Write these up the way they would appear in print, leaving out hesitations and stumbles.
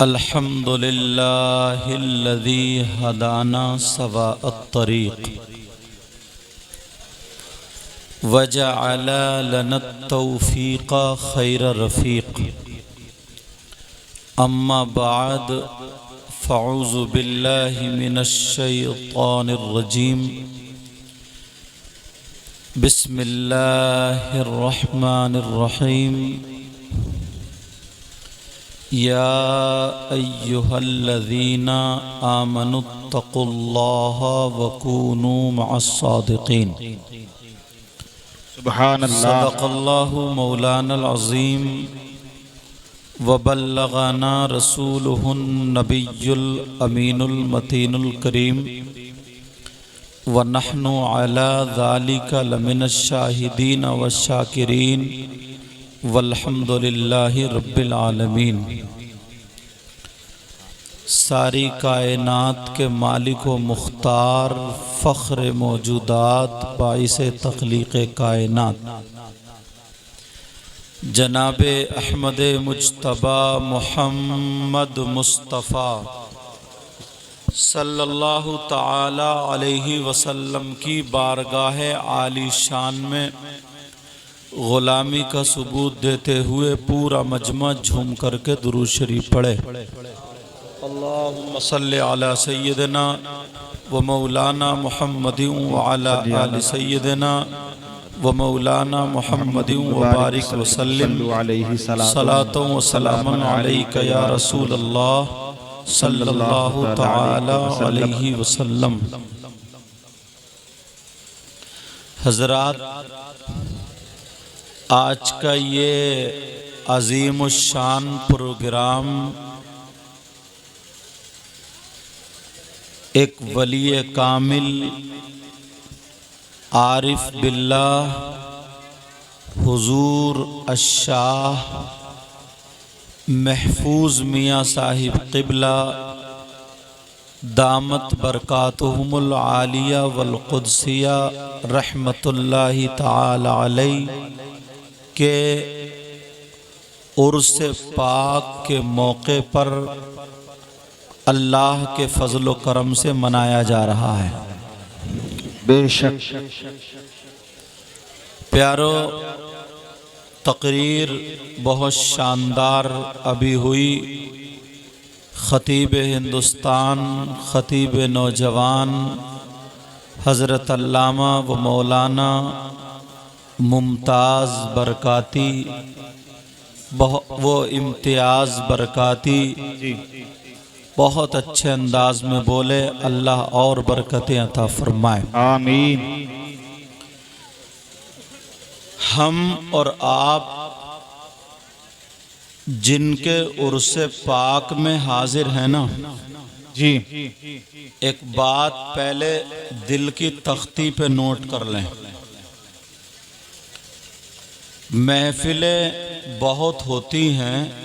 अल्हम्दुलिल्लाहिल्लज़ी हदाना सवाअत तरीक़ वजअल लनत तौफ़ीक़ खैर रफ़ीक़। अम्मा बाद फ़अऊज़ु बिल्लाहि मिनश शैतानिर रजीम। बिस्मिल्लाहिर रहमानिर रहीम। या अय्युहल्लज़ीना आमनुत्तक़ुल्लाह वकूनू मअस्सादिक़ीन। सुब्हानल्लाह। सदक़ल्लाहु मौलानल अज़ीम व बल्लग़ना रसूलुहुन नबियुल अमीनुल मतीनुल करीम व नहनु अला ज़ालिका लमिनश शाहिदीन व शाकिरीन वल्हम्दुलिल्लाहि रब्बिल आलमीन। सारी कायनात के मालिक व मुख्तार फ़ख्र मौजूदात बाइसे तख्लीक़ कायनात जनाब अहमद मुज्तबा मुहम्मद मुस्तफ़ा सल्लल्लाहु ताला अलैहि वसल्लम की बारगाह आली शान में ग़ुलामी का सबूत देते हुए पूरा मजमा झूम करके दुरूद शरीफ पढ़े। अल्लाहुम्मा सल्लि अला सय्यिदना व मौलाना मुहम्मदिन व अला आलि सय्यिदना व मौलाना मुहम्मदिन व बारिक व सल्लिम सलातन व सलामन अलैका या रसूल अल्लाह सल्लल्लाहु ताला अलैहि वसल्लम। हज़रात, आज का ये अज़ीमुश्शान प्रोग्राम एक वली कामिल आरिफ बिल्लाह हुजूर अशाह महफूज मियाँ साहिब क़िबला दामत बरकातुहुमुल आलिया वल क़ुद्सिया रहमतुल्लाहि ताला अलैह के उर्स पाक के मौके पर अल्लाह के फजल व करम से मनाया जा रहा है। बेशक प्यारो, तकरीर बहुत शानदार अभी हुई। ख़तीब हिंदुस्तान, ख़तीब नौजवान हज़रत अल्लामा व मौलाना मुमताज़ बरकाती वो इम्तियाज़ बरकाती बहुत अच्छे अंदाज में बोले। अल्लाह और बरकतें अता फरमाए, आमीन। हम और आप जिनके उर्से पाक में हाजिर हैं ना जी, एक बात पहले दिल की तख्ती पे नोट कर लें। महफिलें बहुत होती हैं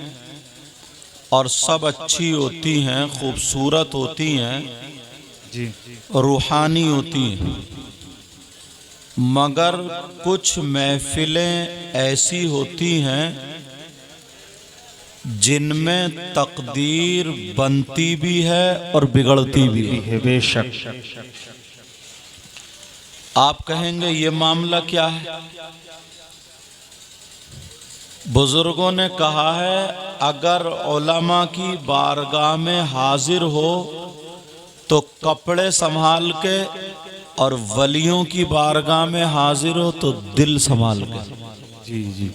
और सब अच्छी होती हैं, खूबसूरत होती हैं, जी, रूहानी होती हैं, मगर कुछ महफिलें ऐसी होती हैं जिनमें तकदीर बनती भी है और बिगड़ती भी है। बेशक आप कहेंगे ये मामला क्या है? बुजुर्गों ने कहा है, अगर उलमा की बारगाह में हाजिर हो तो कपड़े संभाल के, और वलियों की बारगाह में हाजिर हो तो दिल संभाल के। जी जी,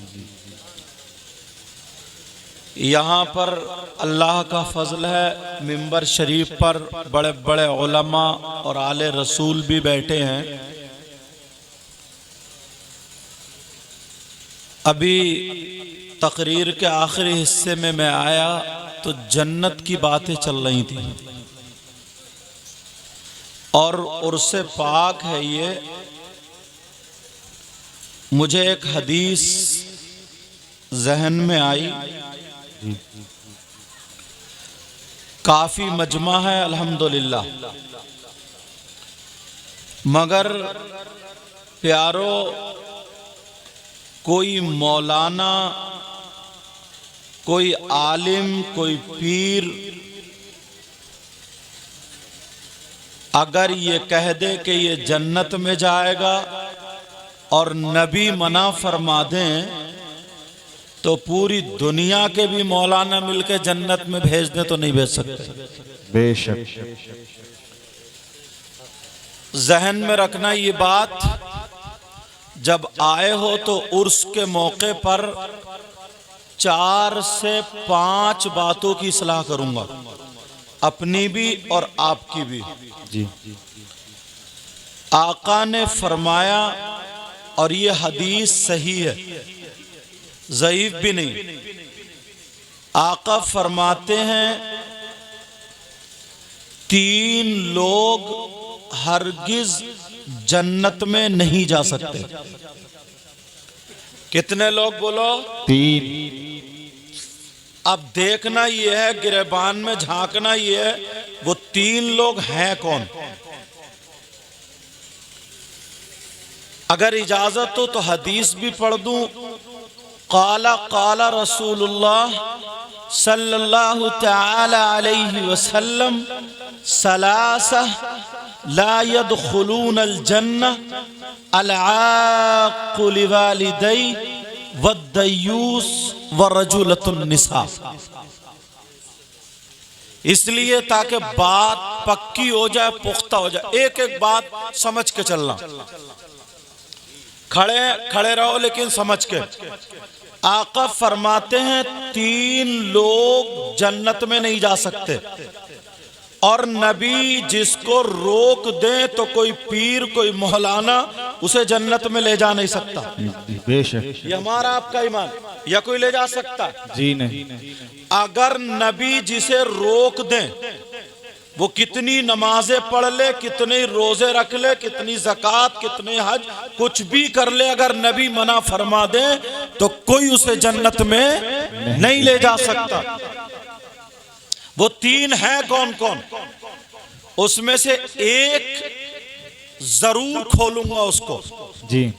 यहाँ पर अल्लाह का फजल है, मिंबर शरीफ पर बड़े बड़े उलमा और आले रसूल भी बैठे हैं। अभी तकरीर के आखिरी हिस्से में मैं आया तो जन्नत की बातें चल रही थी और उर्से पाक है ये। मुझे एक हदीस जहन में आई, काफी मजमा है अल्हम्दुलिल्लाह, मगर प्यारो कोई मौलाना कोई आलिम, कोई पीर अगर ये कह दे कि ये जन्नत में जाएगा और नबी मना फरमा दें तो पूरी दुनिया के भी मौलाना मिलकर जन्नत में भेज दें तो नहीं भेज सकते। बेशक। जहन में रखना ये बात, जब आए हो तो उर्स के मौके पर 4 से 5 बातों की सलाह करूंगा, अपनी भी और आपकी भी। जी। आका ने फरमाया, और ये हदीस सही है, ज़ईफ भी नहीं। आका फरमाते हैं 3 लोग हरगिज जन्नत में नहीं जा सकते। कितने लोग बोलो? 3। अब देखना ये है, गिरेबान में झांकना ये है, वो 3 लोग हैं कौन। अगर इजाजत हो तो हदीस भी पढ़ दूं। काला काला रसूलुल्लाह सल्लल्लाहु तआला अलैहि वसल्लम सलासा ला यदखुलून अल जन्नह अल आक़ु लिवालिदै वद्दयूस वरजुलतुन निसा। इसलिए ताकि बात पक्की हो जाए, पुख्ता हो जाए। एक एक बात समझ के चलना, खड़े खड़े रहो लेकिन समझ के। आका फरमाते हैं 3 लोग जन्नत में नहीं जा सकते, और नबी जिसको रोक दे तो कोई पीर, कोई मौलाना उसे जन्नत में ले जा नहीं सकता। बेशक। ये हमारा आपका ईमान, या कोई ले जा सकता? जी नहीं। अगर नबी जिसे रोक दे, वो कितनी नमाजें पढ़ ले, कितने रोजे रख ले, कितनी ज़कात, कितने हज, कुछ भी कर ले, अगर नबी मना फरमा दे तो कोई उसे जन्नत में नहीं ले जा सकता। वो 3 है कौन कौन? उसमें से एक जरूर खोलूंगा उसको। जी।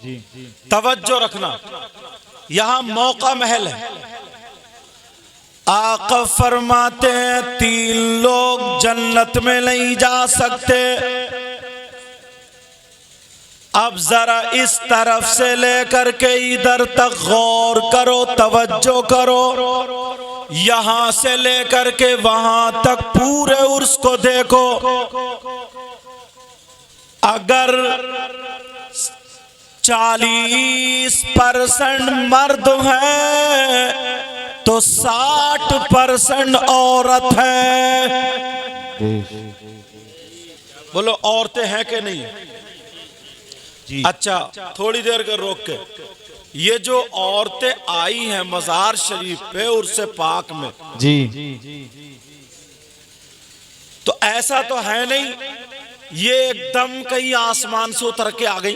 तवज्जो रखना, यहां मौका महल है। आका फरमाते हैं 3 लोग जन्नत में नहीं जा सकते। अब जरा इस तरफ से लेकर के इधर तक गौर करो, तवज्जो करो। यहां से लेकर के वहां तक पूरे उर्स को देखो। अगर 40% मर्द है तो 60% औरत है। बोलो औरतें हैं कि नहीं? जी। अच्छा, थोड़ी देर के रोक के, ये जो औरतें आई हैं मजार शरीफ पे उर्से पाक में, जी, तो ऐसा तो है नहीं ये एकदम कहीं आसमान से उतर के आ गई।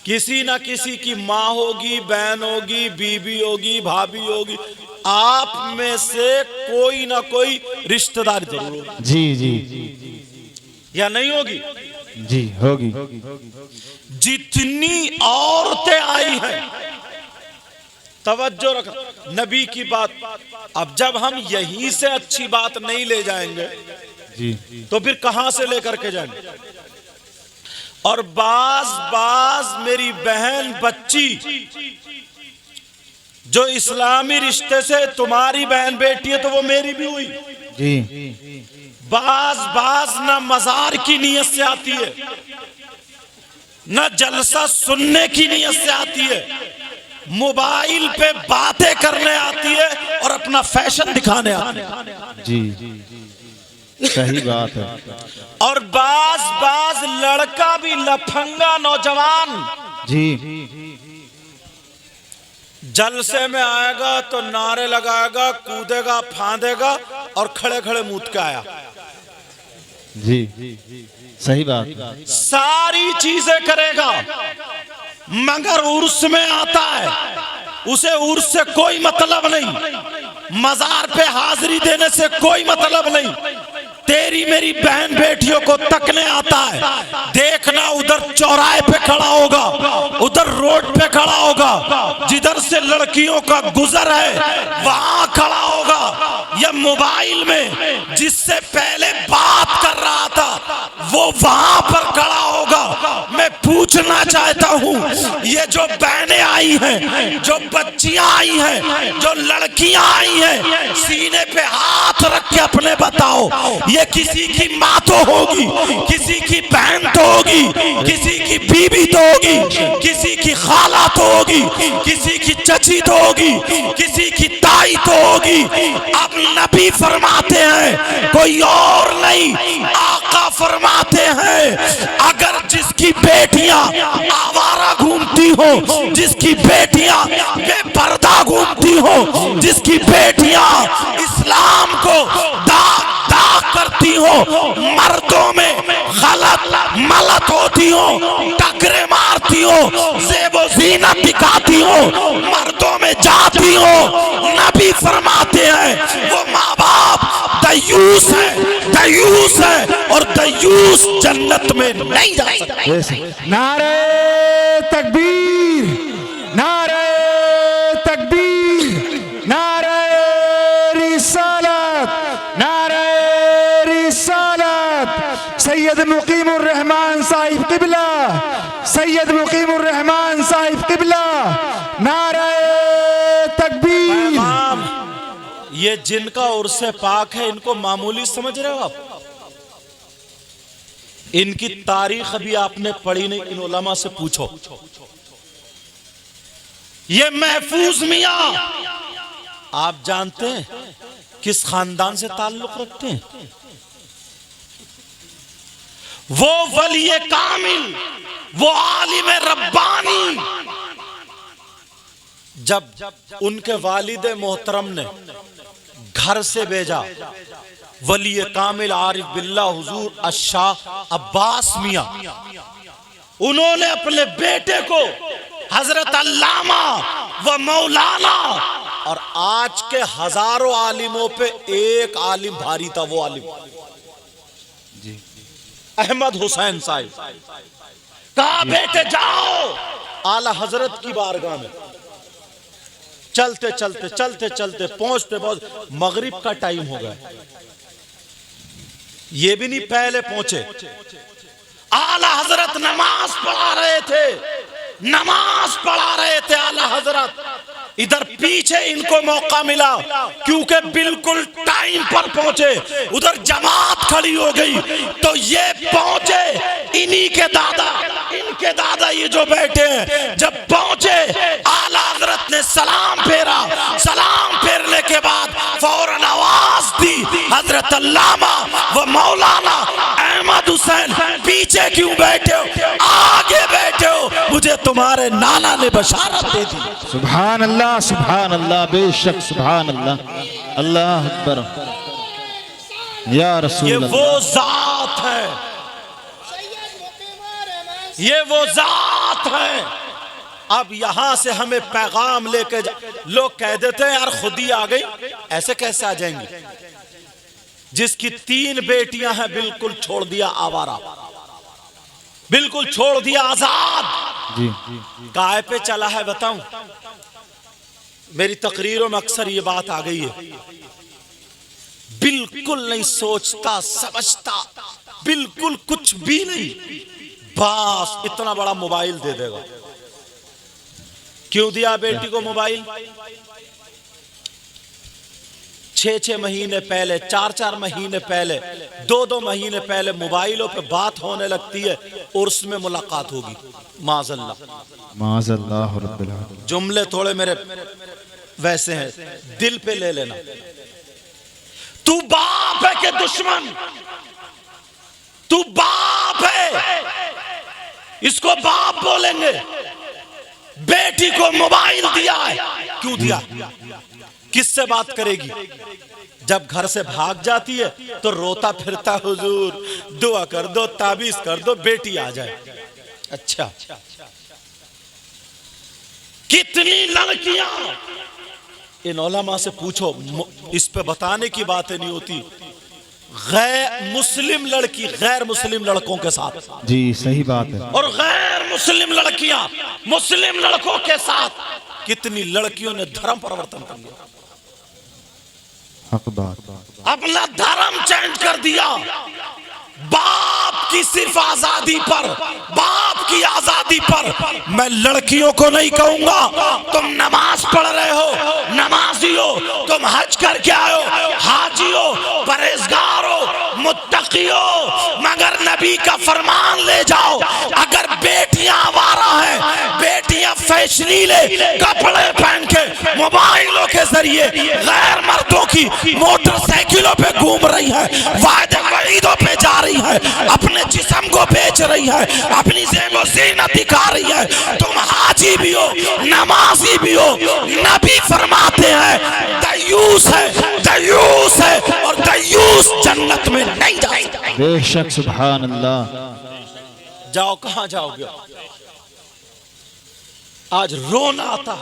किसी ना किसी की माँ होगी, बहन होगी, बीबी होगी, भाभी होगी, आप में से कोई ना कोई रिश्तेदार जरूर होगी। जी, जी, या नहीं होगी? जी होगी। जितनी औरतें आई हैं, तवज्जो रख, नबी की बात। अब जब हम यहीं से अच्छी बात नहीं ले जाएंगे जी, तो फिर कहां से लेकर के जाएंगे? और बाज मेरी बहन बच्ची जो इस्लामी रिश्ते से तुम्हारी बहन बेटी है तो वो मेरी भी हुई। जी, बाज ना मजार की नीयत से आती है, न जलसा सुनने की नीयत से आती है, मोबाइल पे बातें करने आती है और अपना फैशन दिखाने आती है। जी, सही बात है। और बाज लड़का भी लफंगा नौजवान जी, जलसे में आएगा तो नारे लगाएगा, कूदेगा, फांदेगा और खड़े खड़े मूत के आया। जी, सही बात। सारी चीजें करेगा मगर उर्स में आता है, उसे उर्स से कोई मतलब नहीं, मजार पे हाजिरी देने से कोई मतलब नहीं। तेरी मेरी बहन बेटियों को तकने आता है, देखना उधर चौराहे पे खड़ा होगा, उधर रोड पे खड़ा होगा, जिधर से लड़कियों का गुजर है वहां खड़ा होगा, या मोबाइल में जिससे पहले बात कर रहा था वो वहां पर खड़ा होगा। मैं पूछना चाहता हूं, ये जो बहनें आई हैं, जो बच्चियां आई हैं, जो लड़कियां आई हैं, सीने पे हाथ रख के अपने बताओ, ये किसी की माँ तो होगी, किसी की बहन तो होगी, किसी की बीबी तो होगी, किसी की खाला तो होगी, किसी की चची तो होगी, किसी की ताई तो होगी। अब नबी फरमाते हैं कोई और नहीं, आका फरमाते हैं अगर जिसकी बेटियां आवारा घूमती हो, जिसकी बेटियां बेपर्दा घूमती हो, जिसकी बेटियां इस्लाम को दाग दाग करती हो, मर्दों में गलत मलत होती हो, टकरे मारती हो, ज़ेबो ज़ीनत दिखाती हो, मर्दों में जाती हो, नबी फरमाते हैं वो माँ बाप दयूस है, दयूस है, और दयूस जन्नत में नहीं जा सकता। नारे तकबीर, नारे तकबीर, नारे रिसालत, नारे रिसालत। सैयद मुकीमुर रहमान साहिब किबला, सैयद मुकीमुर रहमान साहिब किबला, नारे तकबीर। ये जिनका उर्से पाक है इनको मामूली समझ रहे हो आप? इनकी तारीख अभी आपने पढ़ी नहीं, इन उलमा से पूछो। ये महफूज मियां आप जानते हैं किस खानदान से ताल्लुक रखते हैं? वो वली कामिल, वो आलिम रब्बानी, जब उनके वालिद मोहतरम ने घर से भेजा वली कामिल आरिफ बिल्लाह हुजूर अशाह अब्बास मियां, उन्होंने अपने बेटे को हजरत अल्लामा व मौलाना, और आज के हजारों आलिमों पे एक आलिम भारी था, वो आलिम जी अहमद हुसैन साहिब, कहा बेटे जाओ आला हजरत की बारगाह में। चलते चलते चलते चलते पहुंचते पहुंच मगरिब का टाइम हो गया, ये भी नहीं पहले पहुंचे। आला हजरत नमाज पढ़ा रहे थे, नमाज पढ़ा रहे थे आला हजरत। इधर पीछे इनको मौका मिला क्योंकि बिल्कुल टाइम पर पहुंचे, उधर जमात खड़ी हो गई तो ये पहुंचे, इन्हीं के दादा, इनके दादा ये जो बैठे हैं, जब पहुंचे आला हजरत ने सलाम फेरा, सलाम फेरने के बाद फौरन आवाज दी, हजरत अल्लामा व मौलाना अहमद हुसैन पीछे क्यों बैठे हो, आगे बैठे हो, मुझे तुम्हारे नाना ने बशारत दे दी। सुभान अल्लाह, सुभान अल्लाह, बेशक सुभान अल्लाह, अल्लाह अकबर, या रसूल ये अल्लाह। वो जात है, ये वो जात है। अब यहां से हमें पैगाम लेके लोग कह देते हैं यार खुद ही आ गई, ऐसे कैसे आ जाएंगी? जिसकी 3 बेटियां हैं बिल्कुल छोड़ दिया आवारा, बिल्कुल छोड़ दिया आजाद। जी काय पे चला है बताऊं? मेरी तकरीरों में अक्सर ये बात आ गई है, बिल्कुल नहीं सोचता समझता, बिल्कुल कुछ भी नहीं, बस इतना बड़ा मोबाइल दे देगा। क्यों दिया बेटी को मोबाइल? 6-6 महीने पहले, 4-4 महीने पहले, 2-2 महीने पहले मोबाइलों पे बात होने लगती है, उर्स में मुलाकात होगी, माज़अल्लाह माज़अल्लाह रब्बिल आलमीन। जुमले थोड़े मेरे वैसे हैं, दिल पे ले लेना। तू बाप है कि दुश्मन? तू बाप है, इसको बाप बोलेंगे। बेटी को मोबाइल दिया है, क्यों दिया? किससे बात करेगी? जब घर से भाग जाती है तो रोता फिरता, हुजूर दुआ कर दो, ताबीज कर दो, बेटी आ जाए। अच्छा, कितनी लड़कियां, इन उलमा से पूछो, इस पे बताने की बातें नहीं होती, गैर मुस्लिम लड़की गैर मुस्लिम लड़कों के साथ, जी सही बात है। और गैर मुस्लिम लड़कियां मुस्लिम लड़कों के साथ। कितनी लड़कियों ने धर्म परिवर्तन कर लिया, हक बात। अपना धर्म चेंज कर दिया। बाप की सिर्फ आजादी पर, बाप की आजादी पर। मैं लड़कियों को नहीं कहूंगा तुम नमाज पढ़ रहे हो, नमाजी हो, तुम हज करके आए हो, हाजी हो, परहेजगार हो, मुत्तकी हो, मगर नबी का फरमान ले जाओ। अगर बेटियां आवारा हैं, बेटियां फैशनीले कपड़े पहन के मोबाइलों के जरिए गैर मर्दों की मोटरसाइकिलों पे घूम रही है, वादे वईदों पे जा रही है, अपने जिस्म को बेच रही है, अपनी ज़ेब व ज़ीनत दिखा रही है, तुम हाजी भी हो, नमाजी भी हो। नबी फरमाते हैं दयूस है, दयूस है, और दयूस जन्नत में नहीं जा सकता। बेशक सुभान अल्लाह। जाओ, कहां जाओगे? आज रोना आता।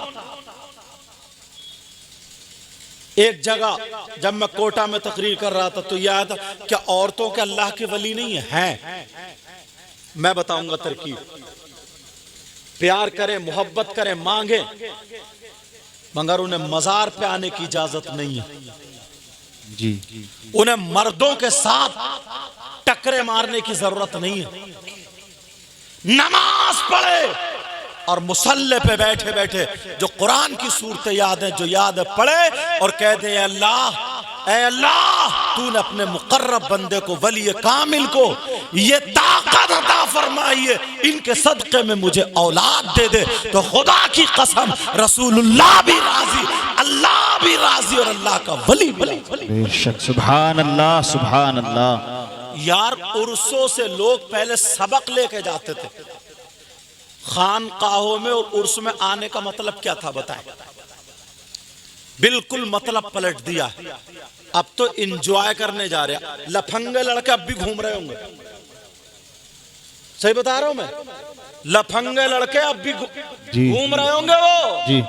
एक जगह जब मैं कोटा में तकरीर कर रहा था तो याद क्या औरतों के अल्लाह के वली नहीं है? मैं बताऊंगा तरकीब। प्यार करें, मोहब्बत करें, मांगे, मगर उन्हें मजार पे आने की इजाजत नहीं है जी। उन्हें मर्दों के साथ टकरे मारने की जरूरत नहीं है। नमाज पढ़े और मुसल्ले पे बैठे बैठे जो कुरान की सूरतें याद है, जो याद है, पढ़े और कह दे अल्लाह, ऐ अल्लाह, तूने अपने मुकर्रब बंदे को, वली कामिल को ये ताकत अता फरमाई है, इनके सदक़े में मुझे औलाद दे दे। तो खुदा की कसम रसूलुल्लाह भी राजी, अल्लाह भी राजी, और अल्लाह का वली भी राजी। बेशक सुभान अल्लाह, सुभान अल्लाह। यार उर्सों से लोग पहले सबक लेके जाते थे। खानकाहों में और उर्स में आने का मतलब क्या था बताएं? बिल्कुल मतलब पलट दिया है। अब तो इंजॉय करने जा रहे हैं। लफंगे लड़के अब भी घूम रहे होंगे, सही बता रहा हूं मैं? लफंगे लड़के अब भी घूम रहे होंगे वो जी।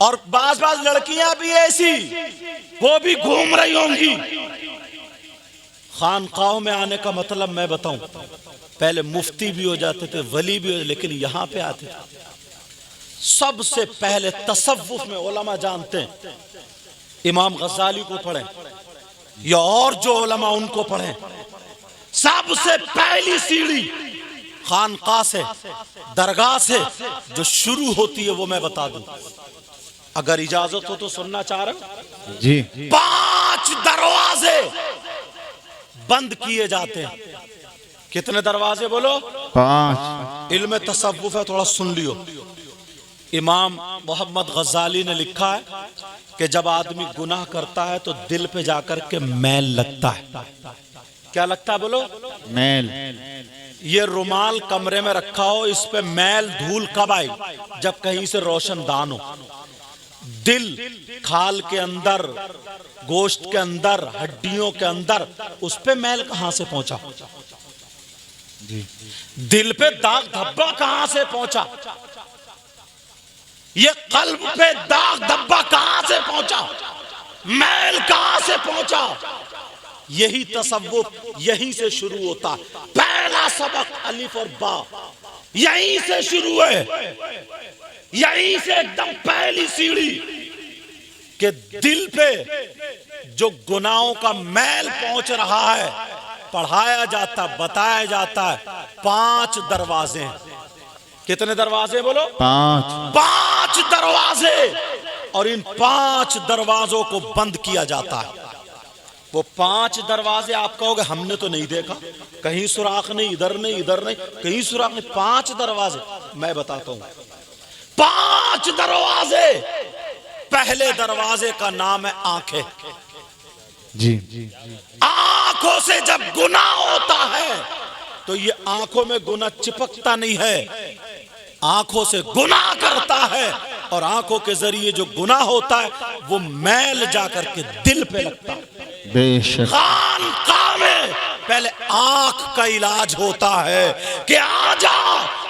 और बाज लड़कियां भी ऐसी, वो भी घूम रही होंगी। खानकाहों में आने का मतलब मैं बताऊं, पहले मुफ्ती भी हो जाते थे, वली भी हो, लेकिन यहां पे आते थे सबसे पहले तसव्वुफ में उलमा जानते हैं, इमाम गज़ाली को पढ़ें या और जो उलमा उनको पढ़ें, सबसे पहली सीढ़ी खानका से, दरगाह से जो शुरू होती है वो मैं बता दूं, अगर इजाजत हो तो सुनना चाह रहे हो जी। 5 दरवाजे बंद किए जाते हैं। कितने दरवाजे बोलो? 5। इल्म तसव्वुफ है, थोड़ा सुन लियो। इमाम मोहम्मद गज़ाली ने लिखा है कि जब आदमी गुनाह करता है तो दिल पे जाकर के मैल लगता है। क्या लगता है बोलो? मैल। ये रुमाल कमरे में रखा हो, इस पे मैल धूल कब आई? जब कहीं से रोशनदान हो। दिल खाल के अंदर, गोश्त के अंदर, हड्डियों के अंदर, उस पे मैल कहां से पहुंचा? दिल पे दाग धब्बा कहां से पहुंचा? ये कल्ब पे दाग धब्बा कहां से पहुंचा? मैल कहां से पहुंचा? यही तसव्वुफ यहीं से शुरू होता। पहला सबक अलिफ और बा यहीं से शुरू है, यहीं से एकदम पहली सीढ़ी के दिल पे जो गुनाहों का मैल पहुंच रहा है, पढ़ाया जाता, बताया जाता है। 5 दरवाजे हैं। कितने दरवाजे बोलो? 5 दरवाजे, और इन 5 दरवाजों को बंद किया जाता है। वो 5 दरवाजे आप कहोगे हमने तो नहीं देखा, कहीं सुराख नहीं, इधर नहीं, इधर नहीं, कहीं सुराख नहीं। 5 दरवाजे मैं बताता हूं। 5 दरवाजे। पहले दरवाजे का नाम है आंखें। जी। आंखों से जब गुनाह होता है तो ये आंखों में गुनाह चिपकता नहीं है, आंखों से गुनाह करता है, और आंखों के जरिए जो गुनाह होता है वो मैल जाकर के दिल पे लगता है। बेशक। खानकाह में पहले आंख का इलाज होता है कि आजा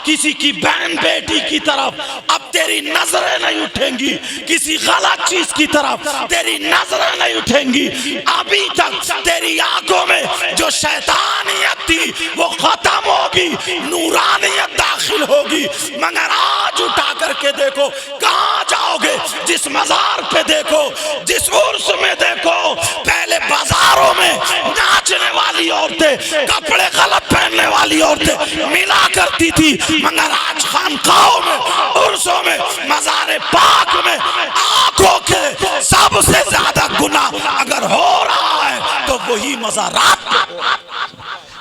किसी की बहन बेटी की तरफ, अब तेरी तेरी नजरें नहीं उठेंगी किसी गलत चीज की तरफ, तेरी नजरें नहीं उठेंगी। अभी तक तेरी आंखों में जो शैतानियत थी वो खत्म होगी, नूरानियत दाखिल होगी। मगर आज उठा करके देखो कहां जाओगे, जिस मजार पे देखो, जिस उर्स में देखो, पहले बाजारों में नाचने वाली औरतें, कपड़े गलत पहनने वाली औरतें मिला करती थी, मगर आज खानकाहों में, उर्सों में, मज़ारे पाक में आंखों के सबसे ज्यादा गुनाह अगर हो रहा है तो वही मज़ारात पे हो रहा है।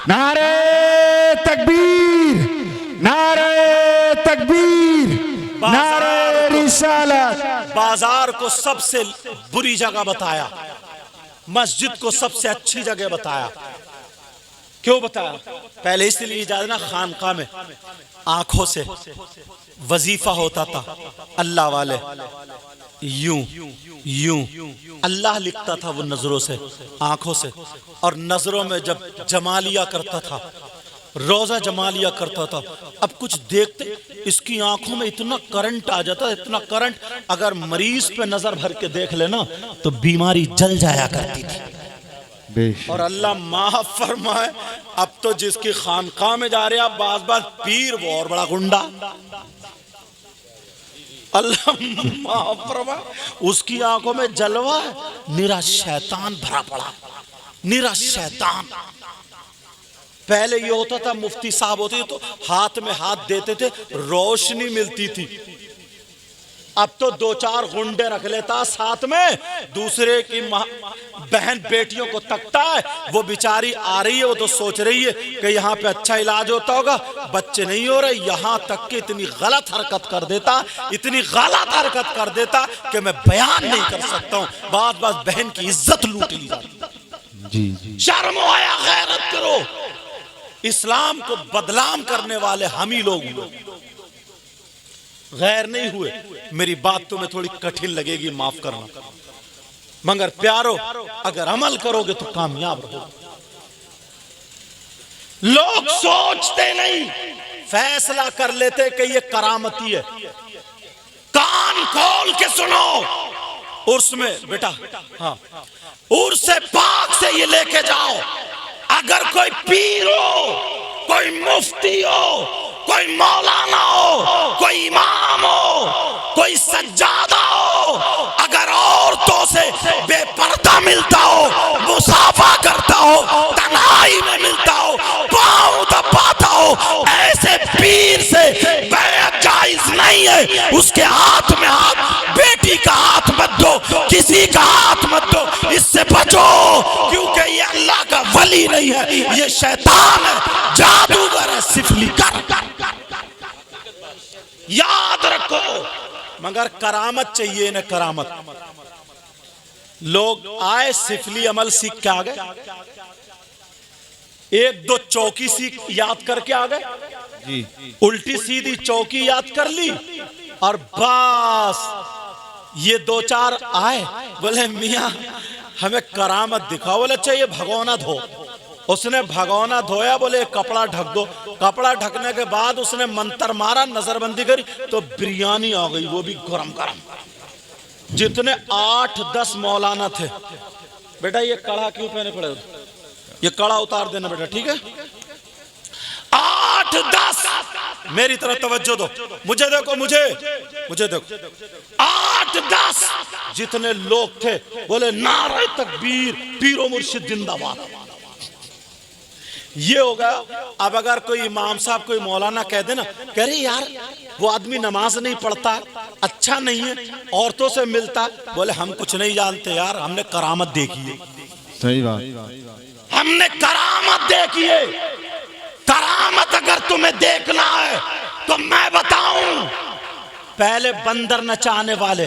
नारे तकबीर, नारे तकबीर, नारे रिसालत। बाजार को सबसे बुरी जगह बताया, मस्जिद को सबसे अच्छी जगह बताया। क्यों बताया? पहले इसलिए इजाजत ना, खानका में आंखों से वजीफा होता था, अल्लाह वाले यूं यूं अल्लाह लिखता था वो नजरों से, आंखों से, और नजरों में जब जमा लिया करता था, रोजा जमा लिया करता था। अब कुछ देखते इसकी आंखों में इतना करंट आ जाता, इतना करंट, अगर मरीज पे नजर भर के देख लेना तो बीमारी जल जाया करती थी। और अल्लाह माफ फरमाए, अब तो जिसकी खानका में जा रहे हैं बाज बाज पीर, वो और बड़ा गुंडा। अल्लाह माफ फरमाए, उसकी आंखों में जलवा है, निरा शैतान भरा पड़ा, निरा शैतान। पहले ये होता था, मुफ्ती साहब होते तो हाथ में हाथ देते थे, रोशनी मिलती थी। अब तो दो चार गुंडे रख लेता साथ में, दूसरे की बहन बेटियों को तकता है, वो बेचारी आ रही है, वो तो सोच रही है कि यहाँ पे अच्छा इलाज होता होगा, बच्चे नहीं हो रहे, यहाँ तक कि इतनी गलत हरकत कर देता, इतनी गलत हरकत कर देता कि मैं बयान नहीं कर सकता हूँ। बात बात बहन की इज्जत लूट ली जाती। शर्म आया, गैरत करो। इस्लाम को बदनाम करने वाले हम ही लोग गैर नहीं हुए। मेरी बात तुम्हें थोड़ी कठिन लगेगी, माफ करना, मगर प्यारो अगर अमल करोगे तो कामयाब रहोगे। लोग सोचते नहीं, फैसला कर लेते कि ये करामती है। कान खोल के सुनो, उर्स में बेटा, हाँ, उर्स से पाक से ये लेके जाओ। अगर कोई पीर हो, कोई मुफ्ती हो, कोई मौलाना हो, कोई इमाम हो, कोई सज्जादा हो, अगर औरतों से बेपर्दा मिलता हो, मुसाफा करता हो, तन्हाई में मिलता हो, पाँव दबाता हो, ऐसे पीर से बैत जायज नहीं है। उसके हाथ में हाथ, बेटी का हाथ मत दो, किसी का हाथ मत दो, इससे बचो, क्योंकि ये अल्लाह का वली नहीं है, ये शैतान है, जादूगर है, सिफली कर। याद रखो, मगर करामत चाहिए ना, करामत। लोग आए सिफली अमल सीख के आ गए, एक दो चौकी सीख याद करके आ गए, उल्टी सीधी चौकी याद कर ली, और बस ये दो चार आए, बोले मियाँ हमें करामत दिखाओ। बोले चाहिए भगोना धो। उसने भगोना धोया, बोले कपड़ा ढक दो। कपड़ा ढकने के बाद उसने मंत्र मारा, नजरबंदी करी तो बिरयानी आ गई, वो भी गरम गरम। जितने 8-10 मौलाना थे, बेटा ये कड़ा क्यों पहने पड़े, ये कड़ा उतार देना बेटा, ठीक है। 8-10, मेरी तरफ तवज्जो दो, मुझे देखो, मुझे देखो। 8-10 जितने लोग थे, बोले नारे तकबीर, पीरो मुर्शिद जिंदाबाद। ये होगा। अब अगर कोई इमाम साहब, कोई मौलाना कह देना, कह रहे यार वो आदमी नमाज नहीं पढ़ता, अच्छा नहीं है, औरतों से मिलता, बोले हम कुछ नहीं जानते यार, हमने करामत देखी है। सही बात, हमने करामत देखी है। करामत अगर तुम्हें देखना है तो मैं बताऊं, पहले बंदर नचाने वाले,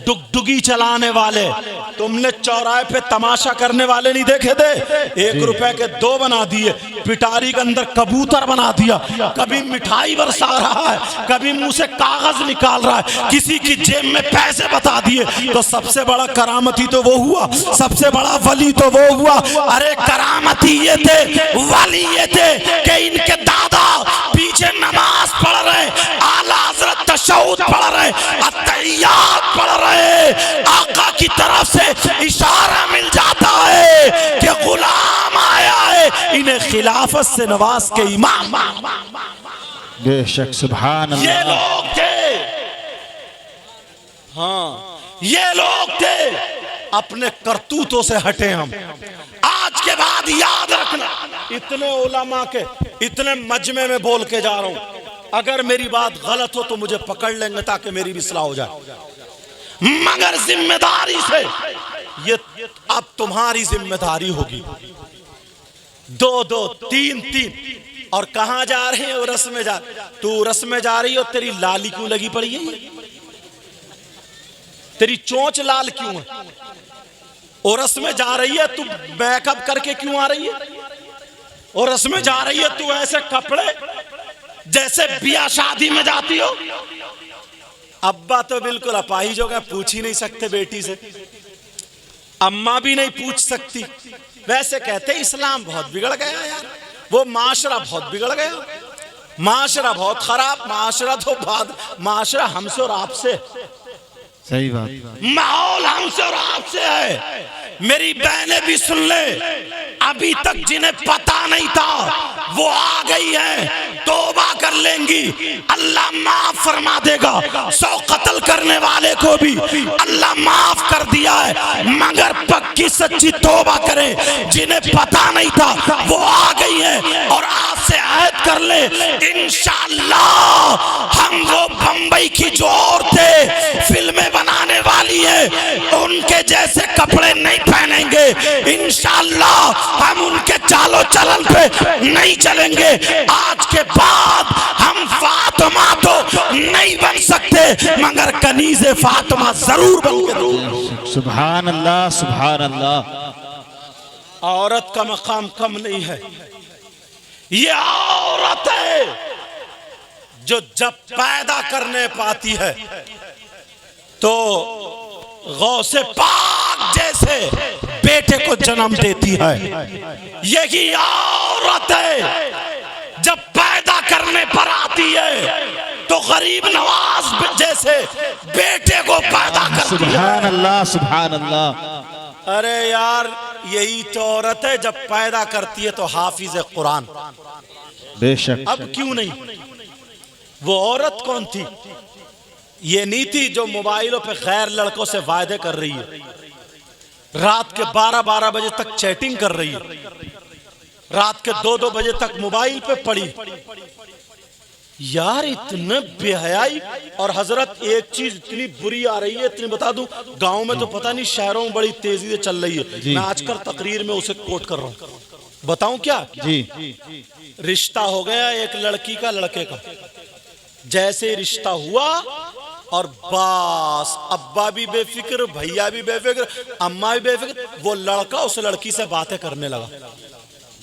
डुगडुगी चलाने वाले, तुमने चौराहे पे तमाशा करने वाले नहीं देखे थे? 1 रुपए के 2 बना दिए, पिटारी के अंदर कबूतर बना दिया, कभी मिठाई बरसा रहा है, कभी मुंह से कागज निकाल रहा है, किसी की जेब में पैसे बता दिए। तो सबसे बड़ा करामती तो वो हुआ, सबसे बड़ा वली तो वो हुआ। अरे करामती ये थे, वली ये थे कि इनके दादा पीछे नमाज पढ़ रहे, आला हजरत तशहुद पढ़ रहे, अत्तहियात पढ़ रहे, आका की तरफ से इशारा मिल जाता है कि गुलाम आया है, इन्हें खिलाफत से नवाज के इमाम। बेशक सुभान ये अल्लाह। लोग थे, हाँ ये लोग थे। अपने करतूतों से हटे हम। आज के बाद याद रखना, इतने उलमा के इतने मजमे में बोल के जा रहा हूं, अगर मेरी बात गलत हो तो मुझे पकड़ लेंगे ताकि मेरी भी इस्लाह हो जाए, मगर जिम्मेदारी से। ये अब तुम्हारी जिम्मेदारी होगी। 2-2 3-3 और कहां जा रहे हैं? रस में जा, तू रस में जा रही हो, तेरी लाली क्यों लगी पड़ी है? तेरी चोंच लाल क्यों है? और रस में जा रही है, तू मेकअप करके क्यों आ रही है? और रस में जा रही है, तू ऐसे कपड़े जैसे बिया शादी में जाती हो। अब्बा तो बिल्कुल अपाहिज हो गया, पूछ ही नहीं सकते बेटी से, अम्मा भी नहीं पूछ सकती। वैसे कहते इस्लाम बहुत बिगड़ गया यार, वो माशरा बहुत बिगड़ गया, माशरा बहुत खराब, माशरा तो बाद माशरा हमसे और आपसे। सही बात। माहौल हमसे और आपसे है। मेरी बहनें भी सुन ले, अभी तक जिन्हें पता नहीं था वो आ गई है, तौबा कर लेंगी, अल्लाह माफ फरमा देगा। 100 कत्ल करने वाले को भी अल्लाह माफ कर दिया है, मगर पक्की सच्ची तौबा करें। जिन्हें पता नहीं था वो आ गई है, और आज से अहद कर ले, इंशाअल्लाह हम वो बंबई की जो औरतें फिल्में बनाने वाली है उनके जैसे कपड़े नहीं पहनेंगे। इंशाअल्लाह हम उनके चालो चलन पे नहीं चलेंगे। आज के बाद हम फातिमा तो नहीं बन सकते, मगर कनीज़े फातिमा जरूर बन। सुभान अल्लाह, सुभान अल्लाह। औरत का मकाम कम नहीं है। ये औरत है जो जब पैदा करने पाती है तो गौसे पाक जैसे बेटे को जन्म देती है। यही औरत है जब पैदा करने पर आती है तो गरीब नवाज जैसे बेटे को पैदा करती है। सुभान अल्लाह, सुभान अल्लाह। अरे यार, यही तो औरत है जब पैदा करती है तो हाफिज कुरान। बेशक। अब क्यों नहीं? वो औरत कौन थी? ये नहीं थी जो मोबाइलों पे गैर लड़कों से वायदे कर रही है, रात के 12-12 बजे तक चैटिंग कर रही है, रात के 2-2 बजे तक मोबाइल पे पड़ी। यार इतने बेहयाई। और हजरत एक चीज इतनी बुरी आ रही है, इतनी बता दूं, गांव में तो पता नहीं, शहरों में बड़ी तेजी से चल रही है। मैं आजकल तकरीर में उसे कोट कर रहा हूं, बताऊं क्या? जी। रिश्ता हो गया एक लड़की का लड़के का, जैसे रिश्ता हुआ और बस अब्बा भी बेफिक्र, भैया भी बेफिक्र, अम्मा भी बेफिक्र, वो लड़का उस लड़की से बातें करने लगा।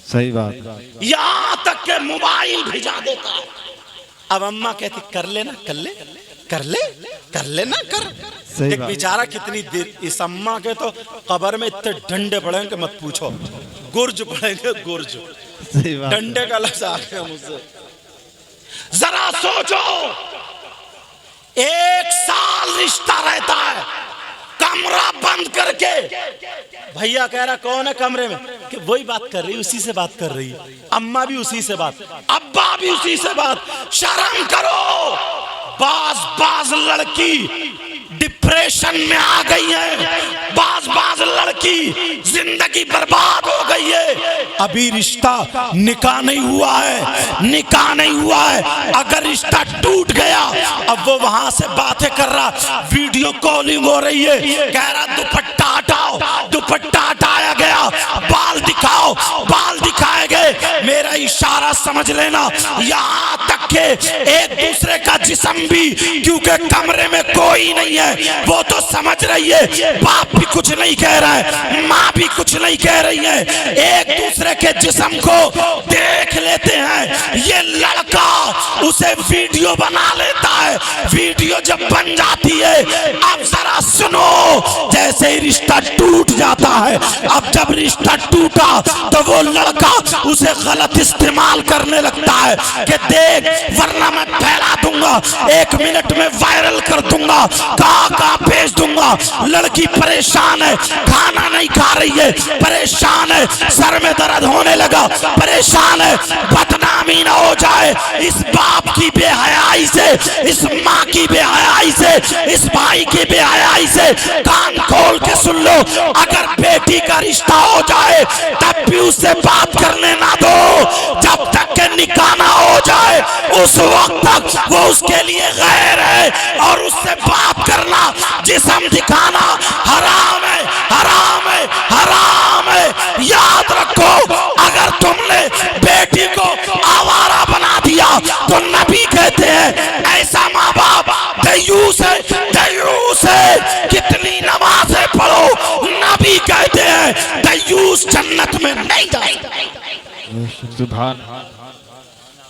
सही बात। यहां तक के मोबाइल भिजा देता है। अब अम्मा कहती कर लेना, कर ले, कर ले, कर लेना, कर। एक बेचारा कितनी देर, इस अम्मा के तो कब्र में इतने डंडे पड़ेंगे कि मत पूछो, गुर्ज पड़ेंगे, गुर्ज। डंडे का लफ्ज आ गया मुझसे। जरा सोचो, 1 साल रिश्ता रहता है, कमरा बंद करके। भैया कह रहा कौन है कमरे में? कि वही बात कर रही, उसी से बात कर रही है, अम्मा भी उसी से बात, अब्बा भी उसी से बात। शर्म करो। बाज लड़की डिप्रेशन में आ गई है, बाज लड़की जिंदगी बर्बाद हो गई है। अभी रिश्ता निकाह नहीं हुआ है, निकाह नहीं हुआ है। अगर रिश्ता टूट गया, अब वो वहां से बातें कर रहा, वीडियो कॉलिंग हो रही है, कह रहा दुपट्टा हटाओ, दुपट्टा हटाया गया, बाल दिखाओ, बाल दिखाए गए। मेरा इशारा समझ लेना, यहाँ तक के एक दूसरे का जिस्म भी, क्योंकि कमरे में कोई नहीं है, वो तो समझ रही है, बाप भी कुछ नहीं कह रहा है, माँ भी कुछ नहीं कह रही है, एक दूसरे के जिस्म को देख लेते हैं। ये लड़का उसे वीडियो बना लेता है, वीडियो जब बन जाती है, अब जरा सुनो, जैसे ही रिश्ता टूट जाता है, अब जब रिश्ता टूटा तो वो लड़का उसे गलत इस्तेमाल करने लगता है कि देख वरना मैं फैला दूंगा, 1 मिनट में वायरल कर दूंगा, कहाँ भेज दूंगा। लड़की परेशान है, खाना नहीं खा रही है, परेशान है, सर में दर्द होने लगा, परेशान है, बदनामी ना हो जाए इस बाप की बेहयाई से, इस माँ की बेहयाई से, इस भाई की बेहयाई से। कान खोल के सुन लो, अगर बेटी का रिश्ता हो जाए तब भी उससे बात करने ना दो, जब तक के निकाह ना हो जाए उस वक्त तक वो उसके लिए गैर है, और उससे बात करना, जिस्म दिखाना हराम है, हराम है, हराम है। याद रखो, अगर तुमने बेटी को आवारा बना दिया तो नबी कहते हैं ऐसा माँ बाप दयूस है, दयूस है। कितनी नमाजें पढ़ो, नबी कहते हैं दयूस जन्नत में नहीं जाएगा। सुभान।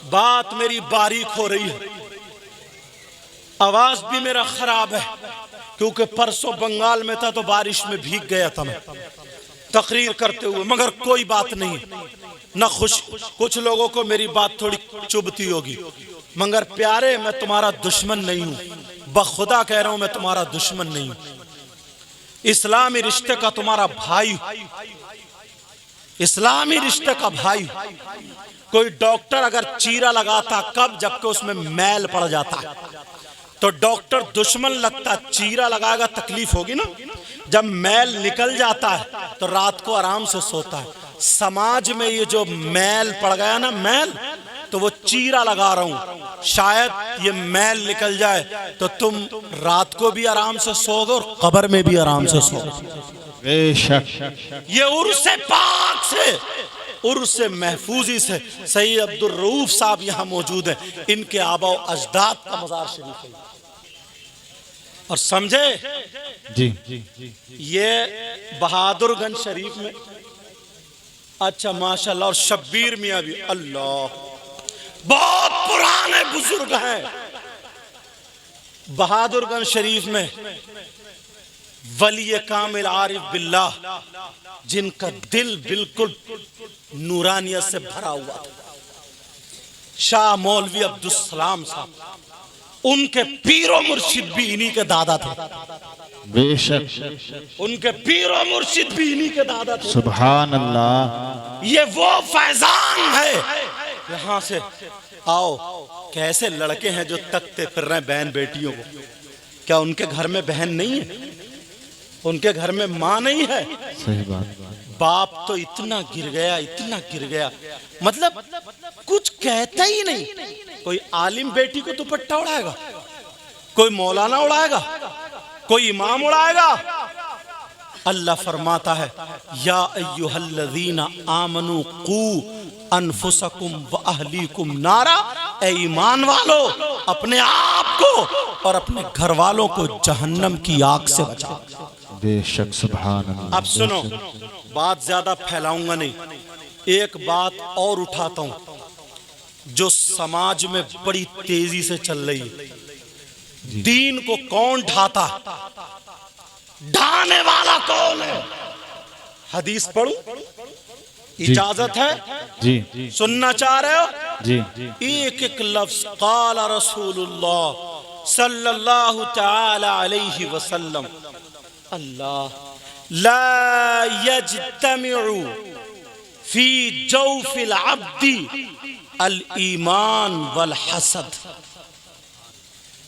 बात मेरी बारीक हो रही है, आवाज भी मेरा खराब है, क्योंकि परसों बंगाल में था तो बारिश में भीग गया था मैं तकरीर करते हुए। मगर कोई बात नहीं, न खुश, कुछ लोगों को मेरी बात थोड़ी चुभती होगी, मगर प्यारे मैं तुम्हारा दुश्मन नहीं हूं, बखुदा कह रहा हूं मैं तुम्हारा दुश्मन नहीं हूं, इस्लामी रिश्ते का तुम्हारा भाई, इस्लामी रिश्ते का भाई। कोई डॉक्टर अगर चीरा लगाता कब, जबकि उसमें मैल पड़ जाता है, तो डॉक्टर दुश्मन लगता, चीरा लगाएगा तकलीफ होगी ना। जब मैल निकल जाता है तो रात को आराम से सोता है। समाज में ये जो मैल पड़ गया ना, मैल, तो वो चीरा लगा रहा हूं, शायद ये मैल निकल जाए तो तुम रात को भी आराम से सोओगे और कब्र में भी आराम से सोओगे। बेशक ये उर्स पाक से, उर्स महफूजी से सैयद अब्दुल रऊफ साहब यहाँ मौजूद है, इनके आबा व अजदाद का मज़ार शरीफ है। और समझे जी, ये बहादुरगंज शरीफ में, अच्छा माशाल्लाह, और शब्बीर मियाँ भी, अल्लाह, बहुत पुराने बुजुर्ग हैं। बहादुरगंज शरीफ में वली कामिल आरिफ बिल्लाह, जिनका दिल बिल्कुल नूरानियत से भरा हुआ था, शाह मौलवी अब्दुल सलाम साहब, उनके पीरो मुर्शिद भी इन्हीं के दादा थे। बेशक उनके पीरो मुर्शिद भी इन्हीं के दादा थे। सुभान अल्लाह। ये वो फैजान है। यहाँ से आओ, कैसे लड़के हैं जो तकते फिर रहे हैं बहन बेटियों को। क्या उनके घर में बहन नहीं है? उनके घर में माँ नहीं है? सही बात। बाप तो इतना गिर गया, इतना गिर गया, मतलब कुछ कहता ही नहीं। कोई आलिम बेटी को दुपट्टा उड़ाएगा, कोई मौलाना उड़ाएगा, कोई इमाम उड़ाएगा। अल्लाह फरमाता है, या अय्युहल्लज़ीना आमनू कू अनफुसकुम व अहलीकुम नारा, ए ईमान वालो, अपने आप को और अपने घर वालों को जहन्नम की आग से बचाओ। बेशक सुभान अल्लाह। अब सुनो, बात ज्यादा फैलाऊंगा नहीं, एक बात और उठाता हूं जो समाज में बड़ी तेजी से चल रही है। दीन को कौन ढाता? ढाने वाला कौन है? हदीस पढ़ूं? इजाजत है? जी सुनना चाह रहे हो? जी। एक एक लफ्ज क़ाल रसूलुल्लाह सल्लल्लाहु तआला अलैहि वसल्लम, अल्लाह, ला यज्तमिउ फी जौफिल अब्दी अल ईमान वल हसद।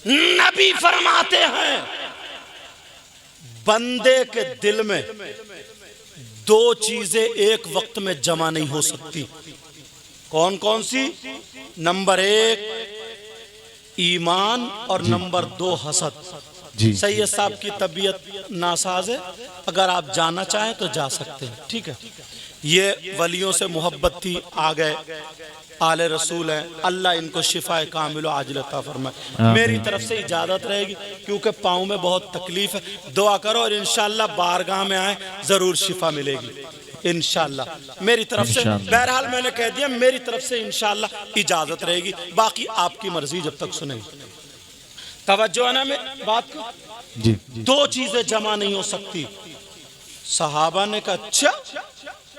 नबी फरमाते हैं, बंदे के दिल में दो चीजें एक वक्त में जमा नहीं हो सकती। कौन कौन सी? नंबर 1 ईमान और नंबर 2 हसद। जी। सैयद साहब की तबीयत नासाज है, अगर आप जाना चाहें तो जा सकते हैं, ठीक है। ये वलियों से मोहब्बत थी, आ गए, आले रसूल हैं, अल्लाह इनको शिफाए कामिल आजिल अता फरमाए। मेरी तरफ से इजाज़त रहेगी, क्योंकि पाँव में बहुत तकलीफ है। दुआ करो और इंशाअल्लाह बारगाह में आए, ज़रूर शिफा मिलेगी इंशाअल्लाह मेरी तरफ से। बहरहाल मैंने कह दिया, मेरी तरफ से इंशाअल्लाह इजाज़त रहेगी, बाकी आपकी मर्जी जब तक सुनेंगे। तवज्जो है ना मेरी बात को? जी। दो चीजें जमा नहीं हो सकती। सहाबा ने कहा, अच्छा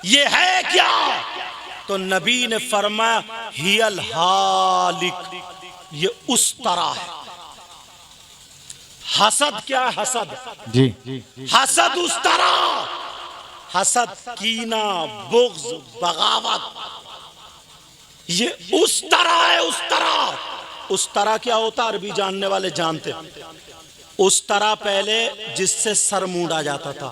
ये है क्या? तो नबी ने फरमाया हियल हालिक, ये उस तरह है। हसद क्या है? हसद जी हसद उस तरह, हसद कीना बुग़्ज़ बगावत, ये उस तरह है। उस तरह, उस तरह क्या होता है अरबी जानने वाले जानते। उस तरह पहले जिससे सर मूंढा जाता था,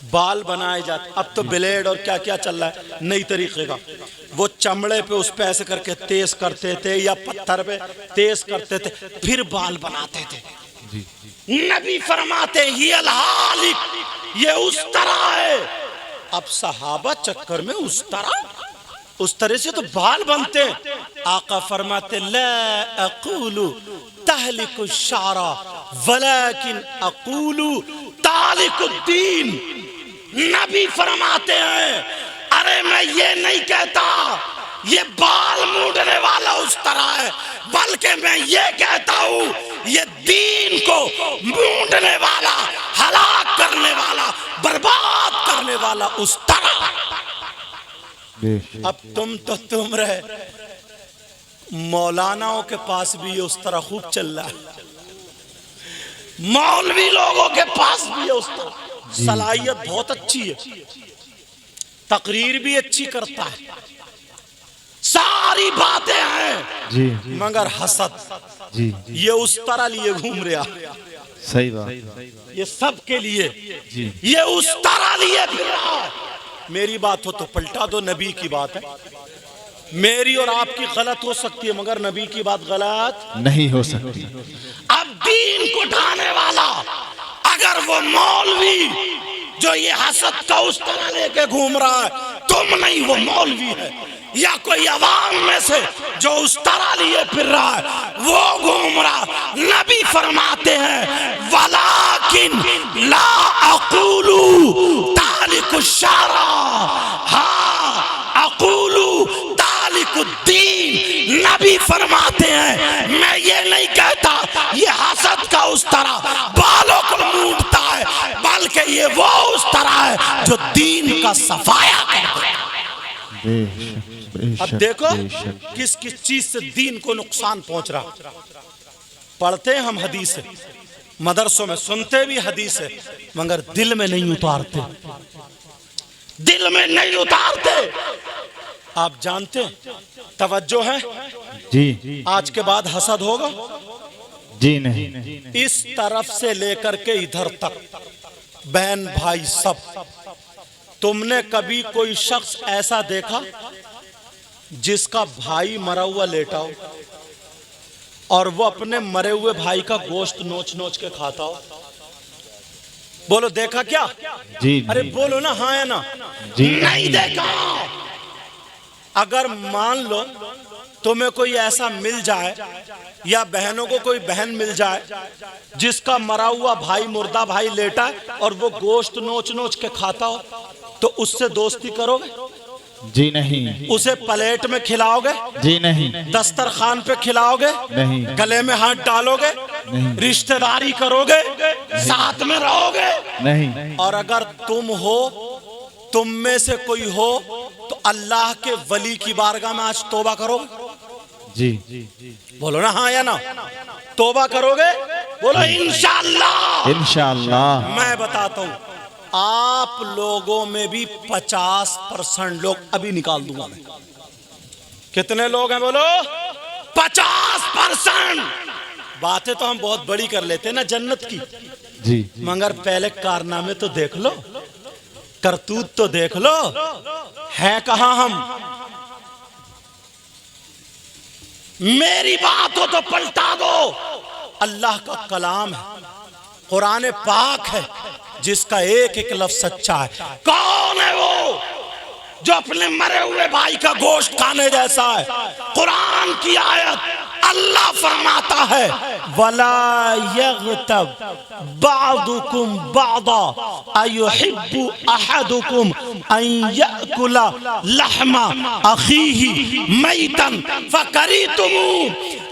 बाल बनाए जाते, अब तो ब्लेड और क्या क्या चल रहा है नई तरीके का। वो चमड़े पे उस पे ऐसे करके तेज करते थे या पत्थर पे तेज करते थे, फिर बाल बनाते थे। नबी फरमाते हियल हालिक, ये उस तरह है। अब सहाबा चक्कर में उस तरह से तो बाल बनते। आका फरमाते ला अक़ूलु तहलिकु शारा वलाकिन अक़ूलु तालिकुद्दीन। नबी फरमाते हैं अरे मैं ये नहीं कहता ये बाल मूंढने वाला उस तरह है, बल्कि मैं ये कहता हूं ये दीन को मूंढने वाला, हलाक करने वाला, बर्बाद करने वाला उस तरह। अब तुम रहे, मौलानाओं के पास भी ये उस तरह खूब चल रहा है, मौलवी लोगों के पास भी है उस तरह। सलाहियत बहुत अच्छी है, तकरीर भी अच्छी करता है, सारी बातें हैं जी, मगर हसद जी ये उस तरह लिए घूम रहा। सही बात। ये सब के लिए जी ये उस तरह लिए फिर रहा। मेरी बात हो तो पलटा दो, नबी की बात है। मेरी और आपकी गलत हो सकती है मगर नबी की बात गलत नहीं हो सकती। अब दीन को ढाने वाला अगर वो मौलवी जो ये हसद का उस तरह लेके घूम रहा है, तुम नहीं वो मौलवी है, या कोई अवाम में से जो उस तरह लिए फिर रहा है वो घूम रहा। नबी फरमाते हैं वलाकिन ला अक़ूलु तालिकु शारा, हाँ अक़ूलु तालिकुद्दीन। नबी फरमाते हैं मैं ये नहीं कहता ये हसद का उस तरह बालों को मूंढता है, बल्कि ये वो उस तरह है जो दीन का सफाया करता है। अब देखो किस किस चीज से दीन को नुकसान पहुंच रहा। पढ़ते हम हदीस, मदरसों में सुनते भी हदीस है, मगर दिल में नहीं उतारते, दिल में नहीं उतारते। आप जानते तवज्जो है जी, आज के बाद हसद होगा जी नहीं। इस तरफ से लेकर के इधर तक, बहन भाई सब। तुमने कभी कोई शख्स ऐसा देखा जिसका भाई मरा हुआ लेटा हो और वो अपने मरे हुए भाई का गोश्त नोच नोच के खाता हो? बोलो देखा क्या? जी अरे बोलो ना हाँ या ना। जी नहीं देखा। अगर मान लो तुम्हें कोई ऐसा मिल जाए या बहनों को कोई बहन मिल जाए जिसका मरा हुआ भाई, मुर्दा भाई लेटा है और वो गोश्त नोच नोच के खाता हो, तो उससे दोस्ती करोगे? जी नहीं। उसे प्लेट में खिलाओगे? जी नहीं। दस्तरखान पे खिलाओगे? नहीं। गले में हाथ डालोगे? नहीं। रिश्तेदारी करोगे? साथ में रहोगे? नहीं। और अगर तुम हो, तुम में से कोई हो, तो अल्लाह के वली की बारगाह में आज तौबा करोगे? जी बोलो ना हाँ या ना। तौबा करोगे? बोलो इंशाअल्लाह। इंशाअल्लाह। मैं बताता हूँ आप लोगों में भी 50% लोग अभी निकाल दूंगा मैं। कितने लोग हैं बोलो? 50%। बातें तो हम बहुत बड़ी कर लेते हैं ना जन्नत की, जी मगर पहले कारनामे तो देख लो, करतूत तो देख लो, है कहां हम। मेरी बात हो तो पलटा दो। अल्लाह का कलाम है, कुरान पाक है, जिसका एक एक लफ्ज सच्चा है। कौन है वो जो अपने मरे हुए भाई का गोश्त खाने जैसा है? कुरान की आयत, अल्लाह फरमाता है वला यग़तब बादुकुम बादा अयुहिब्बु अहदुकुम अन यअकुला लहमा अखीही मैतन फकरीतुमू।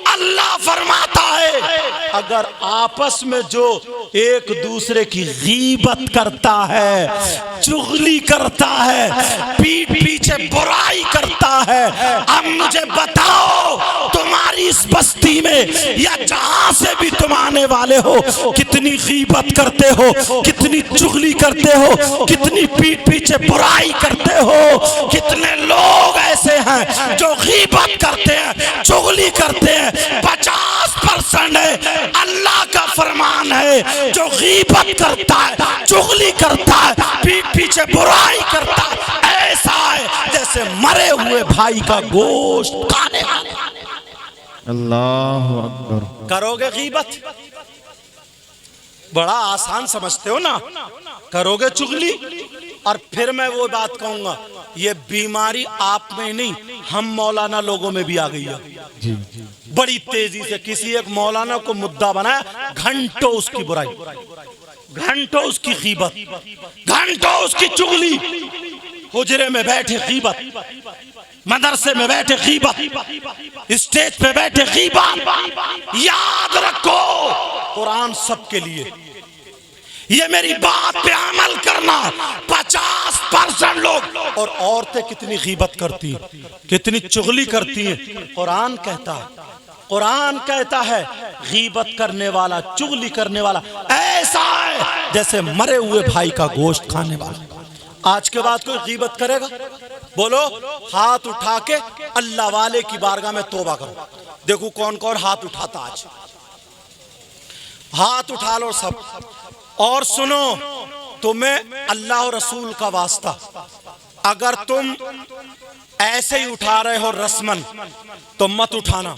अल्लाह फरमाता है अगर आपस में जो एक दूसरे की गीबत करता है, चुगली करता है, पीठ पीछे बुराई करता है। अब मुझे बताओ, तुम्हारी इस बस्ती में या जहां से भी तुम आने वाले हो, कितनी गीबत करते हो, कितनी चुगली करते हो, कितनी पीठ पीछे बुराई करते हो। कितने लोग ऐसे हैं जो गीबत करते हैं, चुगली करते हैं। 50% है। अल्लाह का फरमान है, जो गीबत करता है, चुगली करता है, पीठ पीछे बुराई करता है, ऐसा है जैसे मरे हुए भाई का गोश्त खाने वाला। अल्लाहु अकबर। करोगे गीबत? बड़ा आसान समझते हो ना? करोगे चुगली? और फिर मैं वो बात कहूंगा, ये बीमारी आप में नहीं, हम मौलाना लोगों में भी आ गई है। जी बड़ी तेजी से किसी एक मौलाना को मुद्दा बनाया, घंटों उसकी बुराई, घंटों उसकी गीबत, घंटों उसकी चुगली। हुजरे में बैठे गीबत, मदरसे में बैठे गीबत, स्टेज पे बैठे गीबत। याद रखो, कुरान सबके लिए। ये मेरी बात पे अमल करना। 50% लोग और औरतें कितनी गीबत करती हैं, कितनी चुगली करती हैं। कुरान कहता है, कुरान कहता है, गीबत करने वाला, चुगली करने वाला ऐसा है जैसे मरे हुए भाई का गोश्त खाने वाला। आज के बाद कोई गीबत करेगा? बोलो, हाथ उठा के अल्लाह वाले की बारगाह में तौबा करो। देखो कौन कौन हाथ उठाता। आज हाथ उठा लो सब। और सुनो, तुम्हें अल्लाह और रसूल का वास्ता, अगर तुम ऐसे ही उठा रहे हो रस्मन, तो मत उठाना।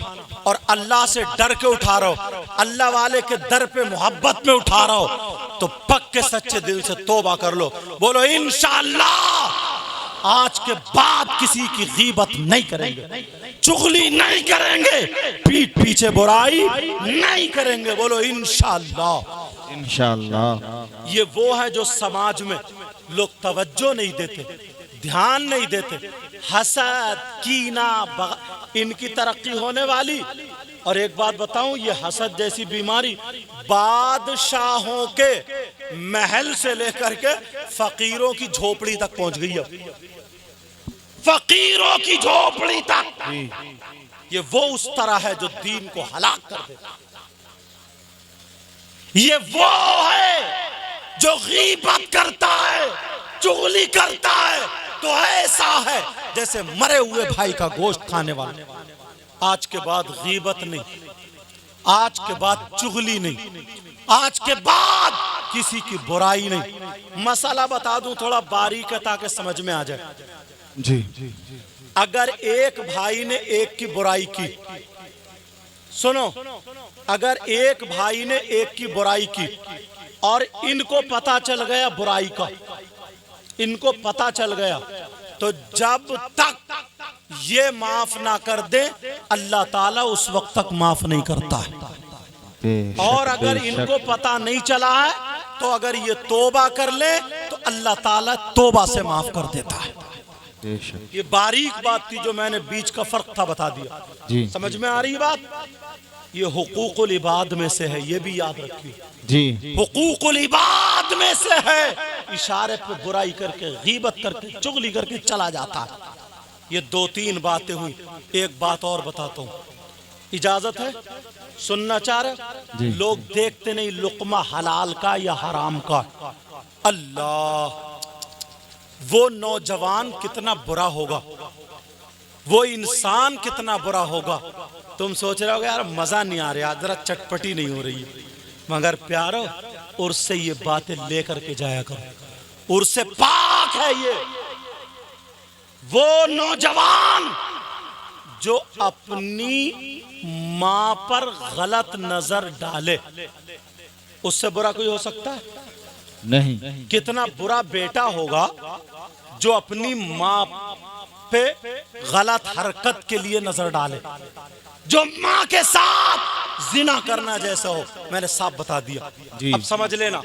और अल्लाह से डर के उठा रहे हो, अल्लाह वाले के दर पे मोहब्बत में उठा रहे हो, तो पक्के सच्चे दिल से तौबा कर लो। बोलो इंशाअल्लाह आज के बाद किसी की गीबत नहीं करेंगे, चुगली नहीं करेंगे, पीठ पीछे बुराई नहीं करेंगे। बोलो इंशाअल्लाह। इंशाअल्लाह। ये वो है जो समाज में लोग तवज्जो नहीं देते, ध्यान नहीं देते। हसद, कीना, इनकी तरक्की होने वाली। और एक बात बताऊं, ये हसद जैसी बीमारी बादशाहों के महल से लेकर के फकीरों की झोपड़ी तक पहुंच गई है। फकीरों की झोपड़ी तक। ये वो उस तरह है जो दीन को हलाक कर देता। ये वो है जो गीबत करता है, चुगली करता है, तो ऐसा है जैसे मरे हुए भाई का गोश्त खाने वाला। आज के बाद गीबत नहीं, आज के बाद चुगली नहीं, आज के बाद किसी की बुराई नहीं। मसला बता दूं थोड़ा बारीक है ताकि समझ में आ जाए। जी। अगर एक भाई ने एक की बुराई की, सुनो, अगर एक भाई ने एक की बुराई की और इनको पता चल गया बुराई का, इनको पता चल गया, तो जब तक ये माफ ना कर दे, अल्लाह ताला उस वक्त तक माफ नहीं करता है। और अगर इनको पता नहीं चला है, तो अगर ये तौबा कर ले, तो अल्लाह ताला तौबा से माफ कर देता है। ये बारीक बात थी जो मैंने बीच का फर्क था बता दिया। जी। समझ में आ रही बात? ये हुकूकुल इबाद में से है, ये भी याद रखिए। जी। हुकूकुल इबाद में से है। इशारे पे बुराई करके, गीबत करके, चुगली करके चला जाता है। ये 2-3 बातें हुई। एक बात और बताता हूँ, इजाजत है? सुनना चाह रहे? लोग देखते नहीं लुक्मा हलाल का या हराम का। अल्लाह, वो नौजवान कितना बुरा होगा, वो इंसान कितना बुरा होगा। तुम सोच रहे होगे यार मजा नहीं आ रहा, जरा चटपटी नहीं हो रही, मगर प्यारो, उर्स से ये बातें लेकर के जाया करो। उर्स से पाक है ये। वो नौजवान जो अपनी मां पर गलत नजर डाले, उससे बुरा कोई हो सकता है? नहीं। कितना बुरा बेटा होगा जो अपनी मां पे गलत हरकत के लिए नजर डाले, जो मां के साथ जिना करना जैसा हो। मैंने साफ बता दिया, अब समझ लेना।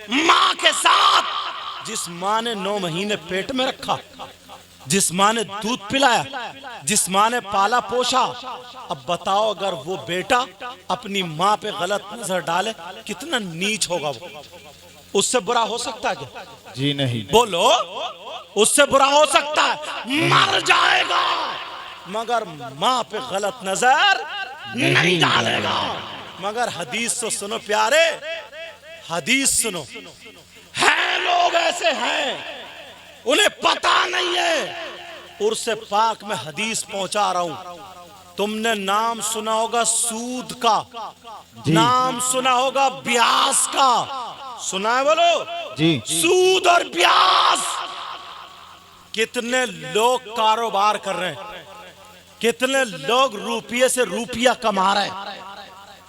मां के साथ, जिस मां ने 9 महीने पेट में रखा, जिस मां ने दूध पिलाया, जिस मां ने पाला पोषा, अब बताओ अगर वो बेटा अपनी मां पे गलत नजर डाले, कितना नीच होगा वो। उससे बुरा हो सकता है क्या? जी नहीं। बोलो, उससे बुरा हो सकता है? मर जाएगा, मगर माँ पे गलत नजर नहीं डालेगा। मगर हदीस तो सुनो प्यारे, हदीस सुनो। हैं लोग ऐसे हैं उन्हें पता नहीं है। उर्से पाक में हदीस पहुंचा रहा हूं। तुमने नाम सुना होगा सूद का, नाम सुना होगा ब्याज का, सुना है बोलो जी। सूद और ब्याज। कितने लोग कारोबार कर रहे हैं, कितने लोग रुपये से रुपया कमा रहे हैं।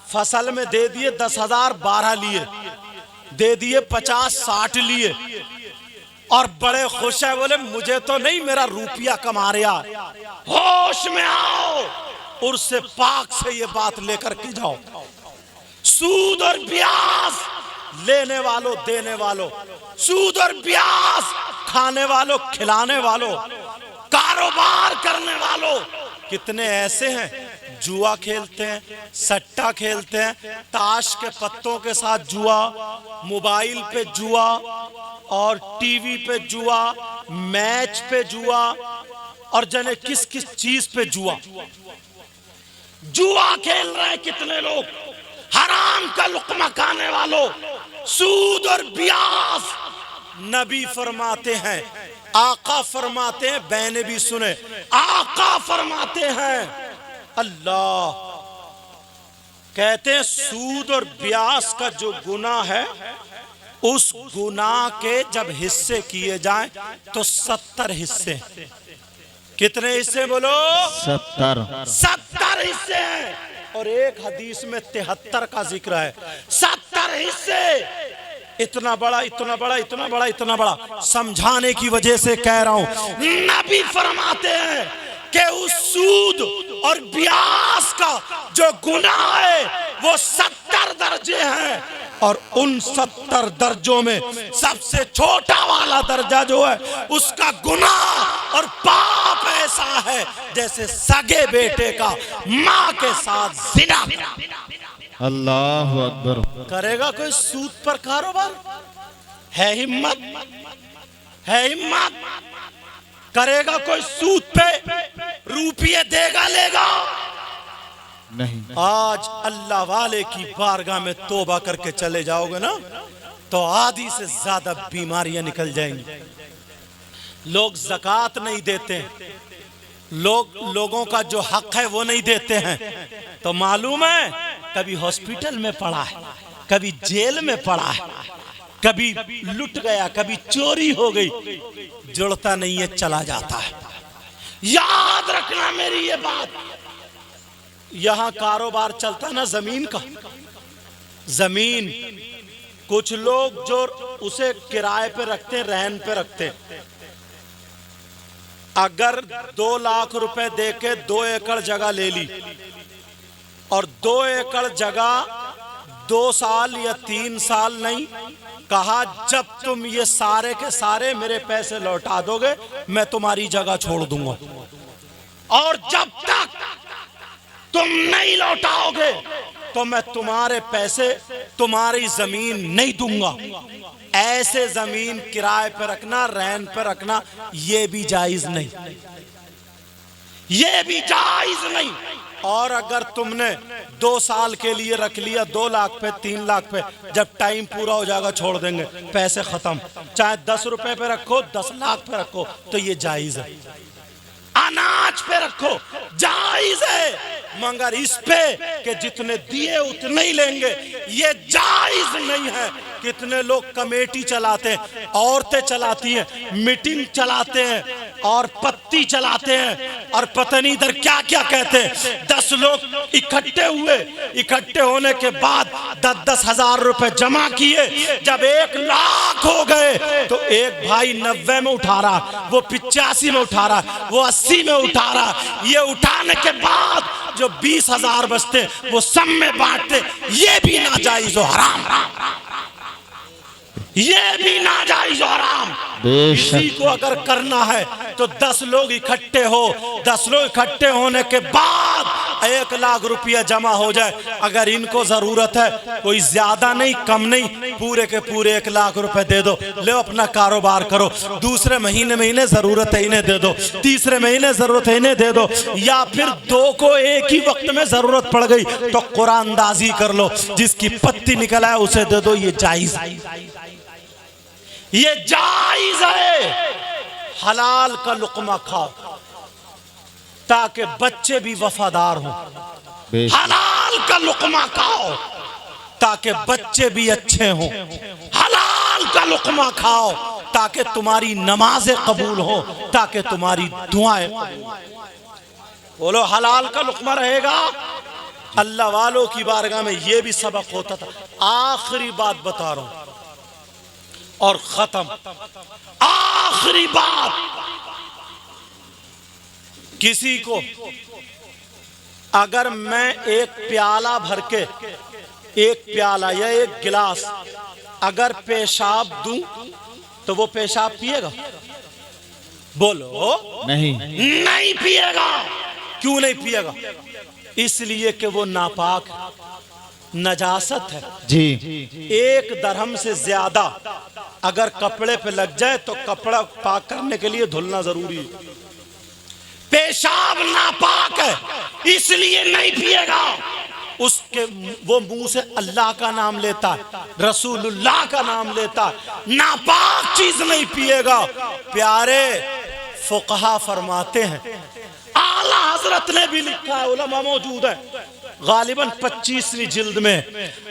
फसल में दे दिए 10,000 12 लिए, दे दिए 50-60 लिए और बड़े खुश है, बोले मुझे तो नहीं, मेरा रुपया कमा रहा। होश में आओ, उर्से पाक से ये बात लेकर के जाओ। सूद और ब्याज लेने वालों देने वालों, सूद और ब्याज खाने वालों खिलाने वालों, कारोबार करने वालों, कितने ऐसे हैं जुआ खेलते हैं, सट्टा खेलते हैं, ताश के पत्तों के साथ जुआ, मोबाइल पे जुआ और टीवी पे जुआ, मैच पे जुआ और जाने किस किस चीज पे जुआ। जुआ खेल रहे हैं कितने लोग, हराम का लुक्मा खाने वालों, सूद और ब्याज। नबी फरमाते हैं, आका फरमाते हैं, बहने भी सुने, आका फरमाते हैं, अल्लाह कहते हैं सूद और ब्याज का जो गुनाह है, उस गुनाह के जब हिस्से किए जाएं तो 70 हिस्से। कितने हिस्से बोलो? 70 हिस्से हैं। और एक हदीस में 73 का जिक्र है। 70 हिस्से। इतना बड़ा इतना बड़ा इतना बड़ा इतना बड़ा, समझाने की वजह से कह रहा हूं। नबी फरमाते हैं कि उस सूद और ब्याज का जो गुनाह है वो 70 दर्जे हैं और उन 70 दर्जों में सबसे छोटा वाला दर्जा जो है उसका गुनाह और पाप ऐसा है जैसे सगे बेटे का माँ के साथ जिना। अल्लाह अकबर। करेगा कोई सूद पर कारोबार? है हिम्मत? है हिम्मत? करेगा कोई सूद पे रुपये देगा लेगा? नहीं। आज अल्लाह वाले की बारगाह में तौबा करके चले जाओगे ना तो आधी से ज्यादा बीमारियां निकल जाएंगी। लोग ज़कात नहीं देते, लोगों का जो हक है वो नहीं देते हैं, तो मालूम है कभी हॉस्पिटल में पड़ा है, कभी जेल में पड़ा है, कभी लुट गया, कभी चोरी हो गई, जुड़ता नहीं है, चला जाता है। याद रखना मेरी ये बात। यहां कारोबार चलता ना जमीन का, जमीन कुछ लोग जो उसे किराए पे रखते हैं, रहन पे रखते हैं। अगर 2 लाख रुपए देके 2 एकड़ जगह ले ली और 2 एकड़ जगह 2 साल या 3 साल नहीं, कहा जब तुम ये सारे के सारे मेरे पैसे लौटा दोगे मैं तुम्हारी जगह छोड़ दूंगा, और जब तक तुम नहीं लौटाओगे तो मैं तुम्हारे पैसे, तुम्हारी जमीन नहीं दूंगा। ऐसे जमीन किराए पे रखना, रहन पे रखना, ये भी जायज नहीं, ये भी जायज नहीं। और अगर तुमने 2 साल के लिए रख लिया 2 लाख पे, 3 लाख पे, जब टाइम पूरा हो जाएगा छोड़ देंगे, पैसे खत्म। चाहे 10 रुपए पे रखो, 10 लाख पे रखो, तो ये जायज है। अनाज पे रखो, जायज है, मगर इस पे कि जितने दिए उतने ही लेंगे, ये जायज नहीं है। कितने लोग कमेटी चलाते हैं, औरतें चलाती हैं, मीटिंग चलाते हैं और पत्ती चलाते हैं और पता नहीं इधर क्या क्या कहते हैं। 10 लोग इकट्ठे हुए, इकट्ठे होने के बाद 10-10 हजार रुपए जमा किए। जब 1 लाख हो गए तो एक भाई 90 में उठा रहा, वो 85 में उठा रहा, वो 80 में उठा रहा। ये उठाने के बाद जो 20 हजार बचते वो सब में बांटते। ये भी नाजायज और हराम, ये भी नाजायज और हराम। किसी को अगर करना है तो 10 लोग इकट्ठे हो, 10 लोग इकट्ठे होने के बाद 1 लाख रुपया जमा हो जाए। अगर इनको जरूरत है, कोई ज्यादा नहीं कम नहीं, पूरे के पूरे 1 लाख रुपए दे दो, ले अपना कारोबार करो। दूसरे महीने जरूरत है इन्हें दे दो, तीसरे महीने जरूरत है इन्हें दे दो, या फिर 2 को एक ही वक्त में जरूरत पड़ गई तो कुरानदाजी कर लो, जिसकी पत्ती निकल आए उसे दे दो। ये जायज, ये जायज है। हलाल का लुकमा खाओ ताकि बच्चे भी वफादार हों। हलाल का लुकमा खाओ ताकि बच्चे भी अच्छे हों। हलाल का लुकमा खाओ ताकि तुम्हारी नमाजें कबूल हो, ताकि तुम्हारी दुआएं कबूल हो। बोलो हलाल का लुकमा रहेगा। अल्लाह वालों की बारगाह में ये भी सबक होता था। आखिरी बात बता रहा हूं और खत्म। आखिरी बात, किसी को अगर मैं एक प्याला भर के, एक प्याला या एक गिलास अगर पेशाब दूं तो वो पेशाब पिएगा? बोलो नहीं, नहीं पिएगा। क्यों नहीं पिएगा? इसलिए कि वो नापाक, नजासत है जी। 1 दरहम से ज्यादा अगर कपड़े पे लग जाए तो कपड़ा पाक करने के लिए धुलना जरूरी है। पेशाब नापाक है, इसलिए नहीं पिएगा। उसके वो मुंह से अल्लाह का नाम लेता है, रसूलुल्लाह का नाम लेता है, नापाक चीज नहीं पिएगा। प्यारे फुकहा फरमाते हैं, आला हजरत ने भी लिखा है, उलमा मौजूद है, गालिबन 25वीं जिल्द में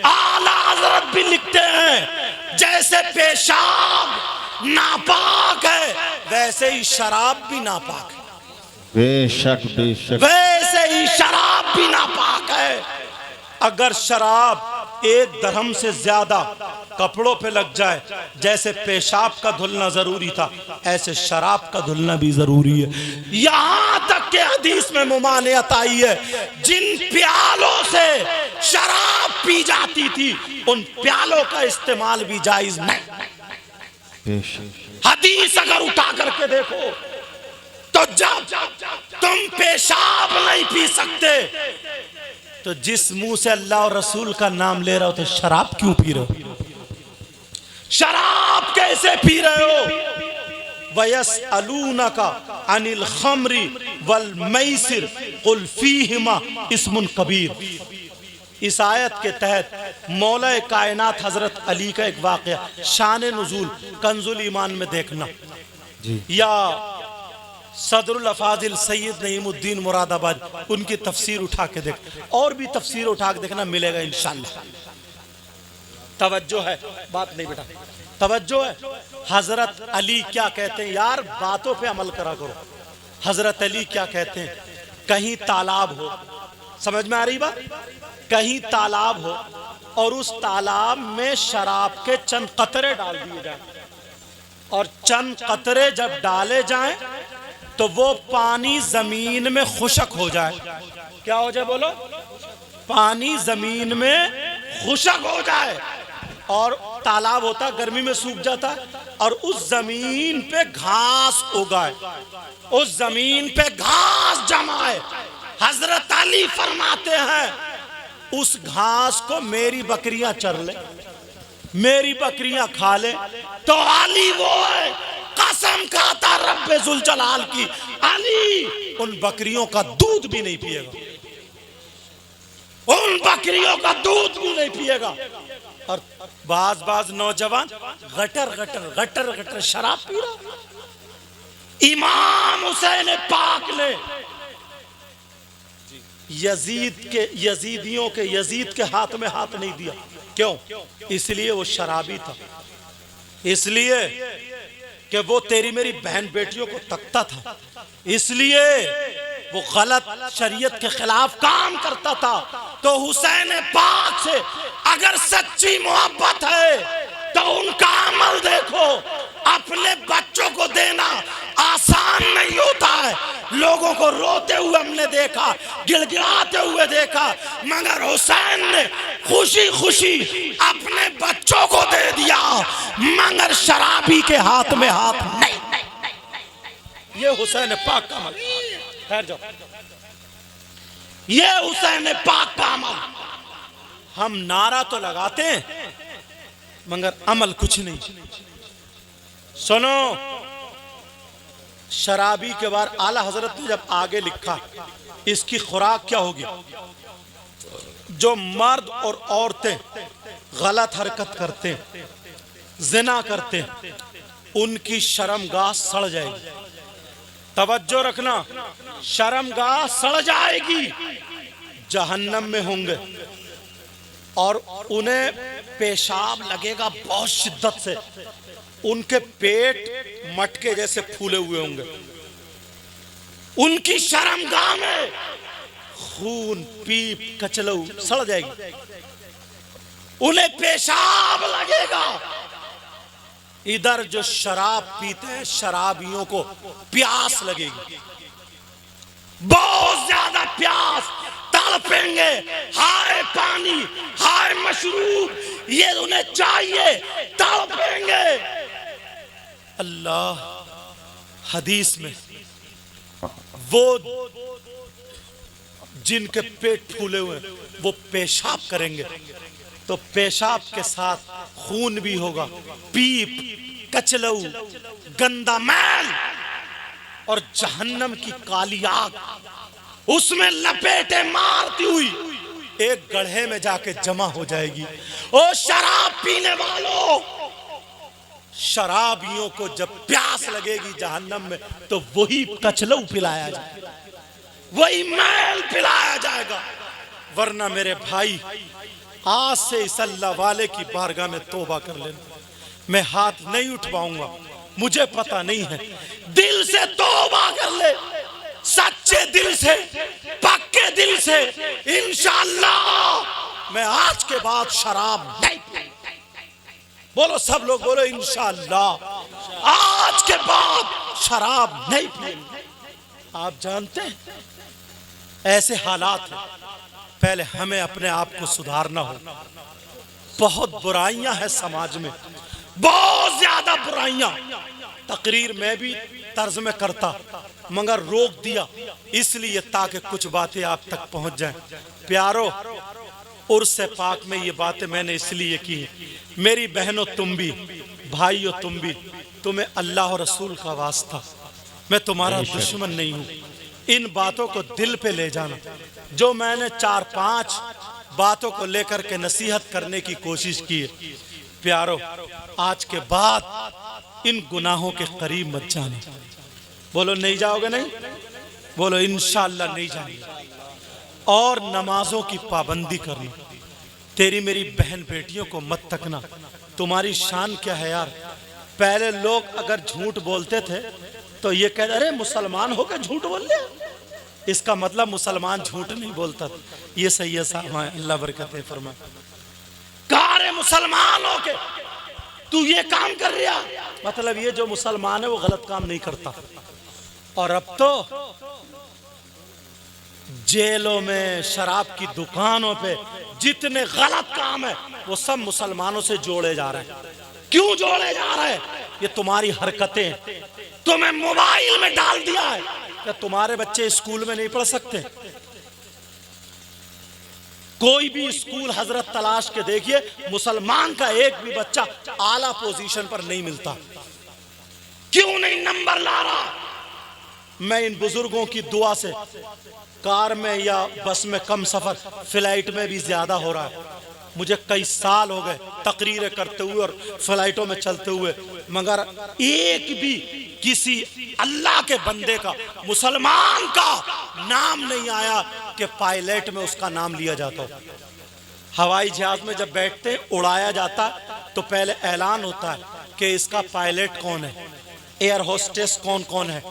आला हजरत भी लिखते हैं, जैसे पेशाब नापाक है वैसे ही शराब भी नापाक है। बेशक बेशक, वैसे ही शराब भी नापाक है। अगर शराब 1 दरहम से ज्यादा कपड़ों पे लग जाए, जैसे पेशाब का धुलना जरूरी था, ऐसे शराब का धुलना भी जरूरी है। यहां तक के हदीस में मुमानियत आई है, जिन प्यालों से शराब पी जाती थी उन प्यालों का इस्तेमाल भी जायज नहीं। हदीस अगर उठा करके देखो तो जब तुम पेशाब नहीं पी सकते तो जिस मुंह से अल्लाह और रसूल का नाम ले रहे हो तो शराब क्यों पी रहे हो? शराब कैसे पी रहे हो? वयसअलूनका अनिल खम्री वल मैसिर कुल फीहिमा इस्मुन कबीर। इस आयत के तहत मौला कायनात हजरत अली का एक वाकया शान नुज़ूल कंजुल ईमान में देखना, या सदरुल अफाजिल सैयद नईमुद्दीन मुरादाबाद उनकी तफसीर उठा के देख, और भी तफसीर उठा के देखना, मिलेगा इंशाअल्लाह। तवज्जो है, बात नहीं बेटा, तवज्जो है। हजरत अली क्या कहते हैं? यार बातों पे अमल करा करो। हजरत अली क्या कहते हैं? कहीं तालाब हो, समझ में आ रही बात? कहीं तालाब हो और उस तालाब में शराब के चंद कतरे डाल दिए जाएं, और चंद कतरे जब डाले जाएं तो वो पानी जमीन में खुशक हो जाए। क्या हो जाए? बोलो। पानी जमीन में खुशक हो जाए, और तालाब होता गर्मी में सूख जाता, और उस जमीन पे घास उगाए, उस जमीन पे घास जमाए। हजरत अली फरमाते हैं उस घास को मेरी बकरियां चर ले, मेरी बकरियां खा ले, तो अली वो है, कसम खाता रब्बे जुल जलाल की, अली उन बकरियों का दूध भी नहीं पिएगा, उन बकरियों का दूध भी नहीं पिएगा। और बाज नौजवान गटर गटर गटर गटर शराब पी रहा। इमाम हुसैन पाक ने यजीद के हाथ में हाथ नहीं दिया। क्यों? इसलिए वो शराबी था, इसलिए कि वो तेरी मेरी बहन बेटियों को तकता था, इसलिए वो गलत शरीयत के खिलाफ काम करता था। तो हुसैन पाक से अगर सच्ची मोहब्बत है तो उनका अमल देखो। अपने बच्चों को देना आसान नहीं होता है, लोगों को रोते हुए हमने देखा, गिड़गिड़ाते हुए देखा, मगर हुसैन ने खुशी खुशी अपने बच्चों को दे दिया, मगर शराबी के हाथ में हाथ नहीं। ये हुसैन पाक का अमल। ठहर जाओ। ये हुसैन पाक का अमल। हम नारा तो लगाते हैं मगर अमल कुछ नहीं। सुनो, शराबी के बाद आला हजरत ने जब आगे लिखा इसकी खुराक क्या होगी, जो मर्द और औरतें गलत हरकत करते हैं, जिना करते हैं, उनकी शर्मगाह सड़ जाएगी। तवज्जो रखना, शर्मगाह सड़ जाएगी, जहन्नम में होंगे और उन्हें पेशाब लगेगा बहुत शिद्दत से, उनके पेट मटके जैसे फूले हुए होंगे, उनकी शर्मगाह में खून पीप कचलऊ सड़ जाएगी, उन्हें पेशाब लगेगा। इधर जो शराब पीते हैं शराबियों को प्यास लगेगी, बहुत ज्यादा प्यास, तड़पेंगे, हाय पानी, हाय मशरूब, ये उन्हें चाहिए, तड़पेंगे। अल्लाह हदीस में वो जिनके पेट फूले हुए वो पेशाब करेंगे तो पेशाब के साथ खून भी होगा, पीप, कचलऊ, गंदा मैल और जहन्नम की काली आग उसमें लपेटे मारती हुई एक गड्ढे में जाके जमा हो जाएगी। ओ शराब पीने वालों, शराबियों को जब प्यास लगेगी जहन्नम में तो वही कचलऊ पिलाया जाएगा, वही मैल पिलाया जाएगा। वरना मेरे भाई, आज से इस अल्लाह वाले की बारगाह में तौबा कर लेना। मैं हाथ नहीं उठवाऊंगा, मुझे पता नहीं है, दिल से तौबा कर ले, सच्चे दिल से, पक्के दिल से। इंशाअल्लाह मैं आज के बाद शराब नहीं पीऊंगा। बोलो सब लोग, बोलो इंशाअल्लाह आज के बाद शराब नहीं पीऊंगा। आप जानते हैं ऐसे हालात हैं, पहले हमें अपने आप को सुधारना हो। बहुत बुराइयां हैं समाज में, बहुत ज्यादा बुराइयां। तकरीर में भी तर्ज में करता मगर रोक दिया इसलिए ताकि कुछ बातें आप तक पहुंच जाएं। प्यारो, उर्स पाक में ये बातें मैंने इसलिए की, मेरी बहनों तुम भी, भाइयों तुम भी, तुम्हें अल्लाह और रसूल का वास्ता, मैं तुम्हारा दुश्मन नहीं हूं। इन बातों को दिल पे ले जाना। जो मैंने 4-5 बातों को लेकर के नसीहत करने की कोशिश की है, प्यारो आज के बाद इन गुनाहों के करीब मत जाना। बोलो नहीं जाओगे? नहीं बोलो इंशाअल्लाह नहीं जाएंगे। और नमाजों की पाबंदी करना। तेरी मेरी बहन बेटियों को मत तकना। तुम्हारी शान क्या है यार। पहले लोग अगर झूठ बोलते थे तो ये कहते अरे मुसलमान होकर झूठ बोल लिया, इसका मतलब मुसलमान झूठ नहीं बोलता। ये सही है साहब, अल्लाह बरकत फरमाए। कार मुसलमान होके तू ये काम कर रहा, मतलब ये जो मुसलमान है वो गलत काम नहीं करता। और अब तो जेलों में, शराब की दुकानों पे जितने गलत काम है वो सब मुसलमानों से जोड़े जा रहे हैं। क्यों जोड़े जा रहे हैं? ये तुम्हारी हरकतें तुम्हें मोबाइल में डाल दिया है। क्या तुम्हारे बच्चे स्कूल में नहीं पढ़ सकते? कोई भी स्कूल हजरत तलाश के देखिए, मुसलमान का एक भी बच्चा आला पोजीशन पर नहीं मिलता। क्यों नहीं नंबर ला रहा? मैं इन बुजुर्गों की दुआ से कार में या बस में कम सफर, फ्लाइट में भी ज्यादा हो रहा है। मुझे कई साल हो गए तकरीरें करते हुए और फ्लाइटों में चलते हुए, मगर एक भी किसी अल्लाह के बंदे का, मुसलमान का नाम नहीं आया कि पायलट में उसका नाम लिया जाता हो। हवाई जहाज में जब बैठते उड़ाया जाता तो पहले ऐलान होता है कि इसका पायलट कौन है, एयर होस्टेस कौन कौन है,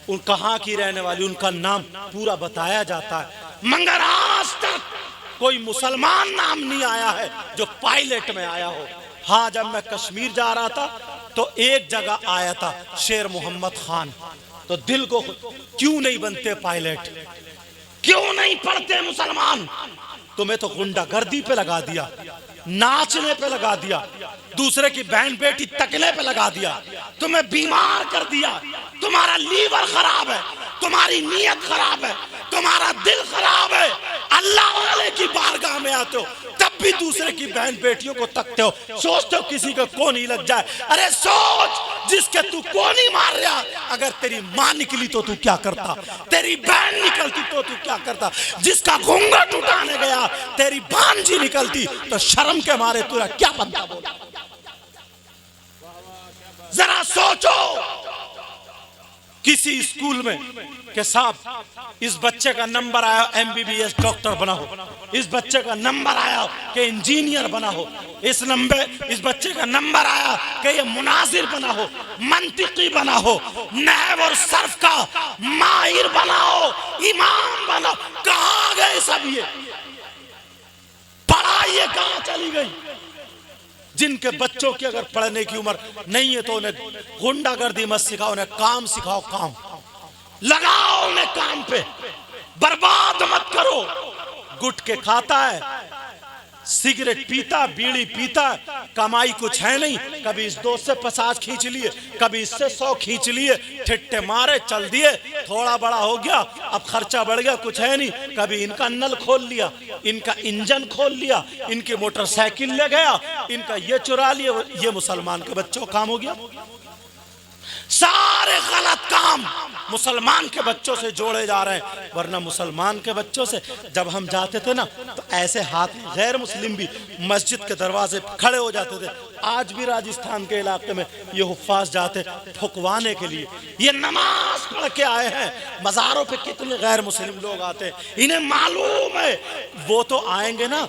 उन कहाँ की रहने वाली, उनका नाम पूरा बताया जाता है। मगर आज तक कोई मुसलमान नाम नहीं आया है जो पायलट में आया हो। हाँ, जब मैं कश्मीर जा रहा था तो एक जगह आया था शेर मोहम्मद खान, तो दिल को क्यों नहीं बनते पायलट, क्यों नहीं पढ़ते मुसलमान? तुम्हें तो गुंडागर्दी पे लगा दिया, नाचने पे लगा दिया, दूसरे की बहन बेटी तकने पे लगा दिया, तुम्हें बीमार कर दिया। तुम्हारा लीवर खराब है, तुम्हारी नीयत खराब है, तुम्हारा दिल खराब है, अल्लाह वाले की बारगाह में आते हो तब भी दूसरे की बहन बेटियों को तकते हो, सोचते हो किसी का कोनी लग जाए। अरे सोच, जिसके तू कोनी मार रहा, अगर तेरी माँ निकली तो तू क्या करता, तेरी बहन निकलती तो तू क्या करता, जिसका घूंघट उठाने गया तेरी भांजी निकलती तो शर्म के मारे तू क्या बनता बोला। जरा सोचो, किसी स्कूल में कि साहब इस बच्चे का नंबर आया MBBS डॉक्टर बना हो, इस बच्चे का नंबर आया कि इंजीनियर बना हो, इस बच्चे का नंबर आया कि ये मुनाजिर बना हो, मंतिकी बना हो, नहव और सर्फ का माहिर बना हो, इमाम बना हो। कहाँ गए सब ये पढ़ाई, कहाँ चली गई? जिनके बच्चों की अगर पढ़ने की उम्र नहीं है तो उन्हें गुंडागर्दी मत सिखाओ, उन्हें काम सिखाओ, काम लगाओ उन्हें काम पे, बर्बाद मत करो। गुटखे खाता है, सिगरेट पीता, बीड़ी पीता, कमाई कुछ है नहीं, कभी इस दोस्त से 50 खींच लिए, कभी इससे 100 खींच लिए, ठिट्टे मारे चल दिए, थोड़ा बड़ा हो गया अब खर्चा बढ़ गया, कुछ है नहीं, कभी इनका नल खोल लिया, इनका इंजन खोल लिया, इनकी मोटरसाइकिल ले गया, इनका ये चुरा लिया। ये मुसलमान के बच्चों का काम हो गया। सारे गलत काम मुसलमान के बच्चों से जोड़े जा रहे हैं, वरना मुसलमान के बच्चों से जब हम जाते थे ना तो ऐसे हाथ, गैर मुस्लिम भी मस्जिद के दरवाजे खड़े हो जाते थे। आज भी राजस्थान के इलाके में ये हुफ्फाज जाते फुकवाने के लिए, ये नमाज पढ़ के आए हैं। मज़ारों पे कितने गैर मुस्लिम लोग आते हैं, इन्हें मालूम है वो तो आएंगे ना,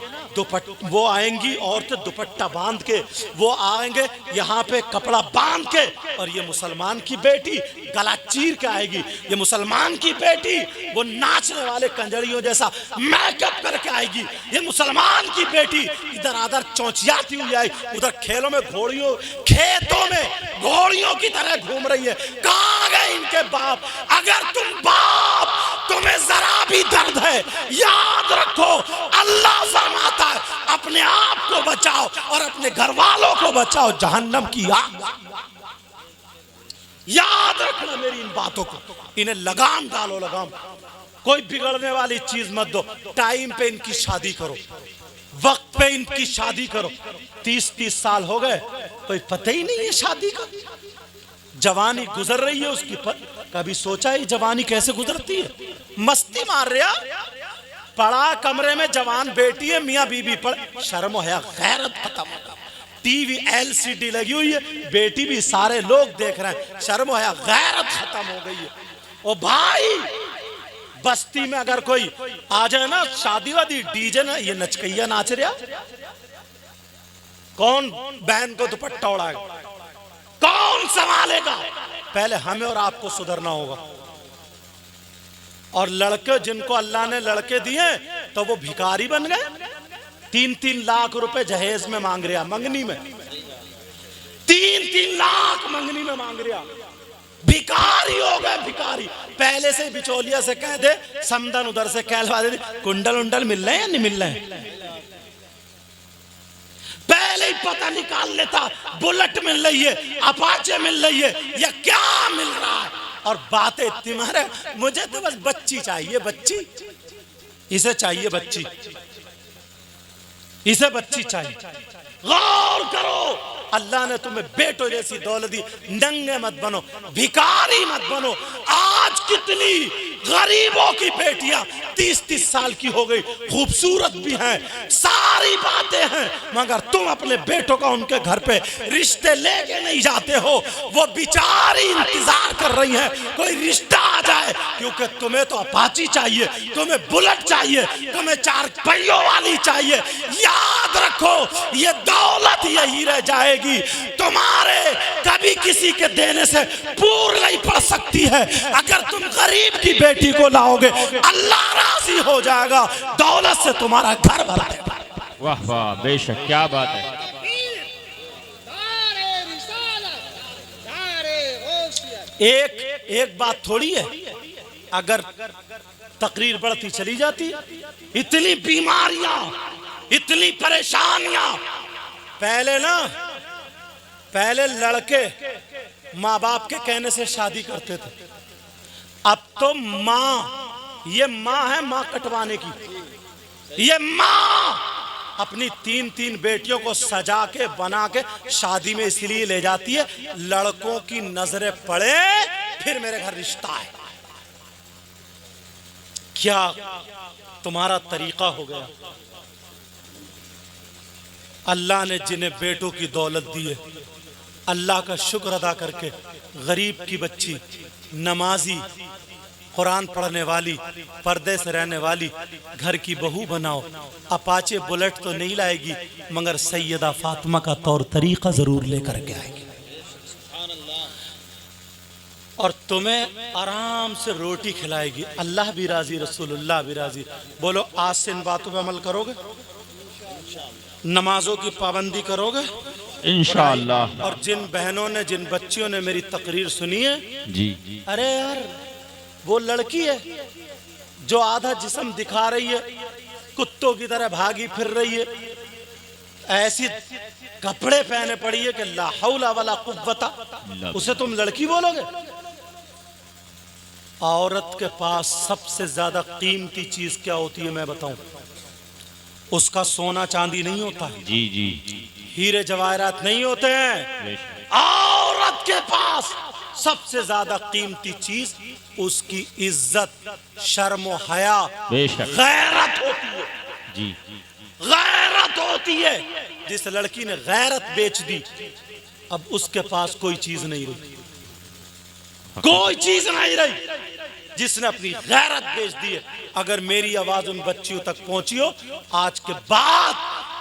वो आएंगी औरतें दुपट्टा बांध के, वो आएंगे यहाँ पे कपड़ा बांध के, और ये मुसलमान की बेटी गला चीर के आएगी। ये मुसलमान की बेटी वो नाचने वाले कंजड़ियों जैसा मेकअप करके आएगी। ये मुसलमान की बेटी इधर आधर चौंचियाती हुई आई, उधर खेलों में घोड़ियों, खेतों में घोड़ियों की तरह घूम रही है। कहाँ गए इनके बाप? अगर तुम बाप तुम्हें जरा भी दर्द है, याद रखो अल्लाह फरमाता है अपने आप को बचाओ और अपने घर वालों को बचाओ जहन्नम की आग। याद रखना मेरी इन बातों को, इन्हें लगाम डालो, लगाम। कोई बिगड़ने वाली चीज मत दो, टाइम पे इनकी शादी करो, वक्त पे इनकी शादी करो। 30-30 साल हो गए, कोई पता ही नहीं है शादी का। जवानी गुजर रही है उसकी, कभी सोचा है जवानी कैसे गुजरती है? मस्ती मार रहा, पड़ा कमरे में जवान बेटी है, मियाँ बीबी पड़, शर्म है, गैरत खत्म। टीवी LCD लगी हुई है, बेटी भी सारे लोग देख रहे हैं, शर्म है, गैरत खत्म हो गई है। ओ भाई, बस्ती में अगर कोई आ जाए ना शादी वादी, डीजे ना, ये नचकैया नाच रहा, कौन बहन को दुपट्टा उड़ाएगा, कौन संभालेगा? पहले हमें और आपको सुधरना होगा। और लड़के जिनको अल्लाह ने लड़के दिए तो वो भिखारी बन गए। 3-3 लाख रुपए जहेज में मांग रहा, मंगनी में 3-3 लाख मंगनी में मांग रहा, भिखारी हो गए, भिखारी। पहले से बिचौलिया से कह दे, समदन उधर से कहलवा दे, कुंडल उंडल मिल रहे हैं या नहीं मिल रहे हैं, पहले ही पता निकाल लेता। बुलेट मिल रही है, अपाचे मिल रही है, या क्या मिल रहा है? और बातें इतनी मारे, मुझे तो बस बच्ची चाहिए, बच्ची, इसे चाहिए बच्ची, इसे बच्ची चाहिए। गौर करो, अल्लाह ने तुम्हें बेटो जैसी दौलत दी, नंगे मत बनो, भिखारी मत बनो। आज कितनी गरीबों की बेटियां 30-30 साल की हो गई, खूबसूरत भी हैं, सारी बातें हैं, मगर तुम अपने बेटों का उनके घर पे रिश्ते लेके नहीं जाते हो। वो बेचारी इंतजार कर रही हैं कोई रिश्ता आ जाए, क्योंकि तुम्हें तो अपाची चाहिए, तुम्हें बुलेट चाहिए, तुम्हें 4 पहियों वाली चाहिए। याद रखो, ये दौलत यही रह जाएगी, तुम्हारे कभी किसी के देने से पूरी नहीं पड़ सकती है। अगर तुम गरीब की बेटी को लाओगे, अल्लाह राजी हो जाएगा, दौलत से तुम्हारा घर भर देगा। वाह वाह, बेशक, क्या बात है। एक बात थोड़ी है, अगर तकरीर बढ़ती चली जाती, इतनी बीमारियां, इतनी परेशानियां। पहले लड़के माँ बाप के कहने से शादी करते थे, अब तो माँ ये माँ है, माँ कटवाने की। ये माँ अपनी 3-3 बेटियों को सजा के बना के शादी में इसलिए ले जाती है लड़कों की नजरें पड़े फिर मेरे घर रिश्ता है। क्या तुम्हारा तरीका हो गया? अल्लाह ने जिन्हें बेटों की दौलत दी है, अल्लाह का शुक्र अदा करके गरीब की बच्ची, नमाजी, कुरान पढ़ने वाली, पर्दे से रहने वाली घर की बहू बनाओ। अपाचे बुलेट तो नहीं लाएगी मगर सैयदा फातिमा का तौर तरीका जरूर लेकर के आएगी और तुम्हें आराम से रोटी खिलाएगी। अल्लाह भी राजी, रसूलुल्लाह भी राजी। बोलो आज से इन बातों पे अमल करोगे? नमाजों की पाबंदी करोगे इंशाअल्लाह। और जिन बहनों ने, जिन बच्चियों ने मेरी तकरीर सुनी है, जी अरे यार वो लड़की है जो आधा जिस्म दिखा रही है, कुत्तों की तरह भागी फिर रही है, ऐसी कपड़े पहने पड़ी है कि ला हौला वला कुव्वता, उसे तुम लड़की बोलोगे? औरत के पास सबसे ज्यादा कीमती चीज क्या होती है मैं बताऊं? उसका सोना चांदी नहीं होता है, जी जी, हीरे जवाहरात नहीं होते हैं। औरत के पास सबसे ज्यादा कीमती चीज उसकी इज्जत, शर्म व हया, गैरत होती है। जी, गैरत होती है। जिस लड़की ने गैरत बेच दी अब उसके पास कोई चीज नहीं रही, कोई चीज नहीं रही। जिसने अपनी गैरत बेच दी है, अगर मेरी आवाज उन बच्चियों तक पहुंची हो, आज के बाद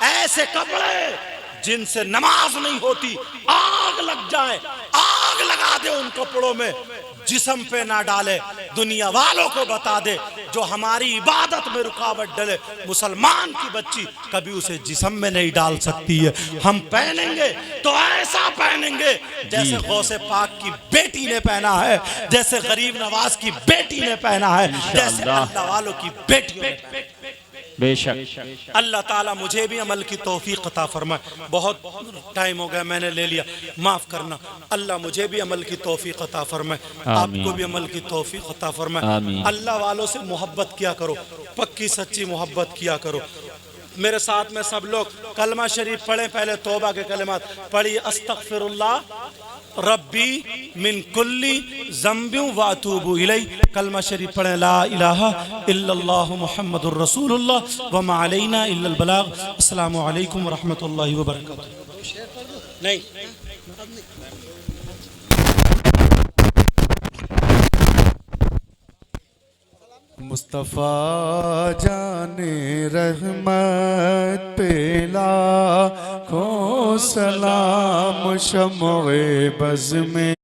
ऐसे कपड़े जिनसे नमाज नहीं होती, आग लग जाए, आग लगा दे उन कपड़ों में, जिस्म पे ना डाले, दुनिया वालों को बता दे जो हमारी इबादत में रुकावट डले, मुसलमान की बच्ची कभी उसे जिस्म में नहीं डाल सकती है। हम पहनेंगे तो ऐसा पहनेंगे जैसे गौसे पाक की बेटी ने पहना है, जैसे गरीब नवाज की बेटी ने पहना है, जैसे अल्लाह वालों की बेटी ने। बेशक अल्लाह ताला मुझे भी अमल की तौफीक अता फरमाए। बहुत टाइम हो गया मैंने ले लिया, माफ करना। अल्लाह मुझे भी अमल की तौफीक अता फरमाए, आपको भी अमल की तौफीक अता फरमाए। अल्लाह वालों से मोहब्बत किया करो, पक्की सच्ची मोहब्बत किया करो। मेरे साथ में सब लोग कलमा शरीफ पढ़े, पहले तौबा के कलिमात पढ़िए। अस्तगफिरुल्लाह रब्बी मिन कुल्ली ज़म्बिन व अतूबु इलैह। कलमा शरीफ पढ़े, ला इलाहा इल्लल्लाहु मुहम्मदुर रसूलुल्लाह व मा अलैना इल्लल बलाग। अस्सलामु अलैकुम व रहमतुल्लाहि व बरकातुहू। नहीं मुस्तफ़ा जाने रहमत पे लाखों सलाम, शम्ओ बज़्म में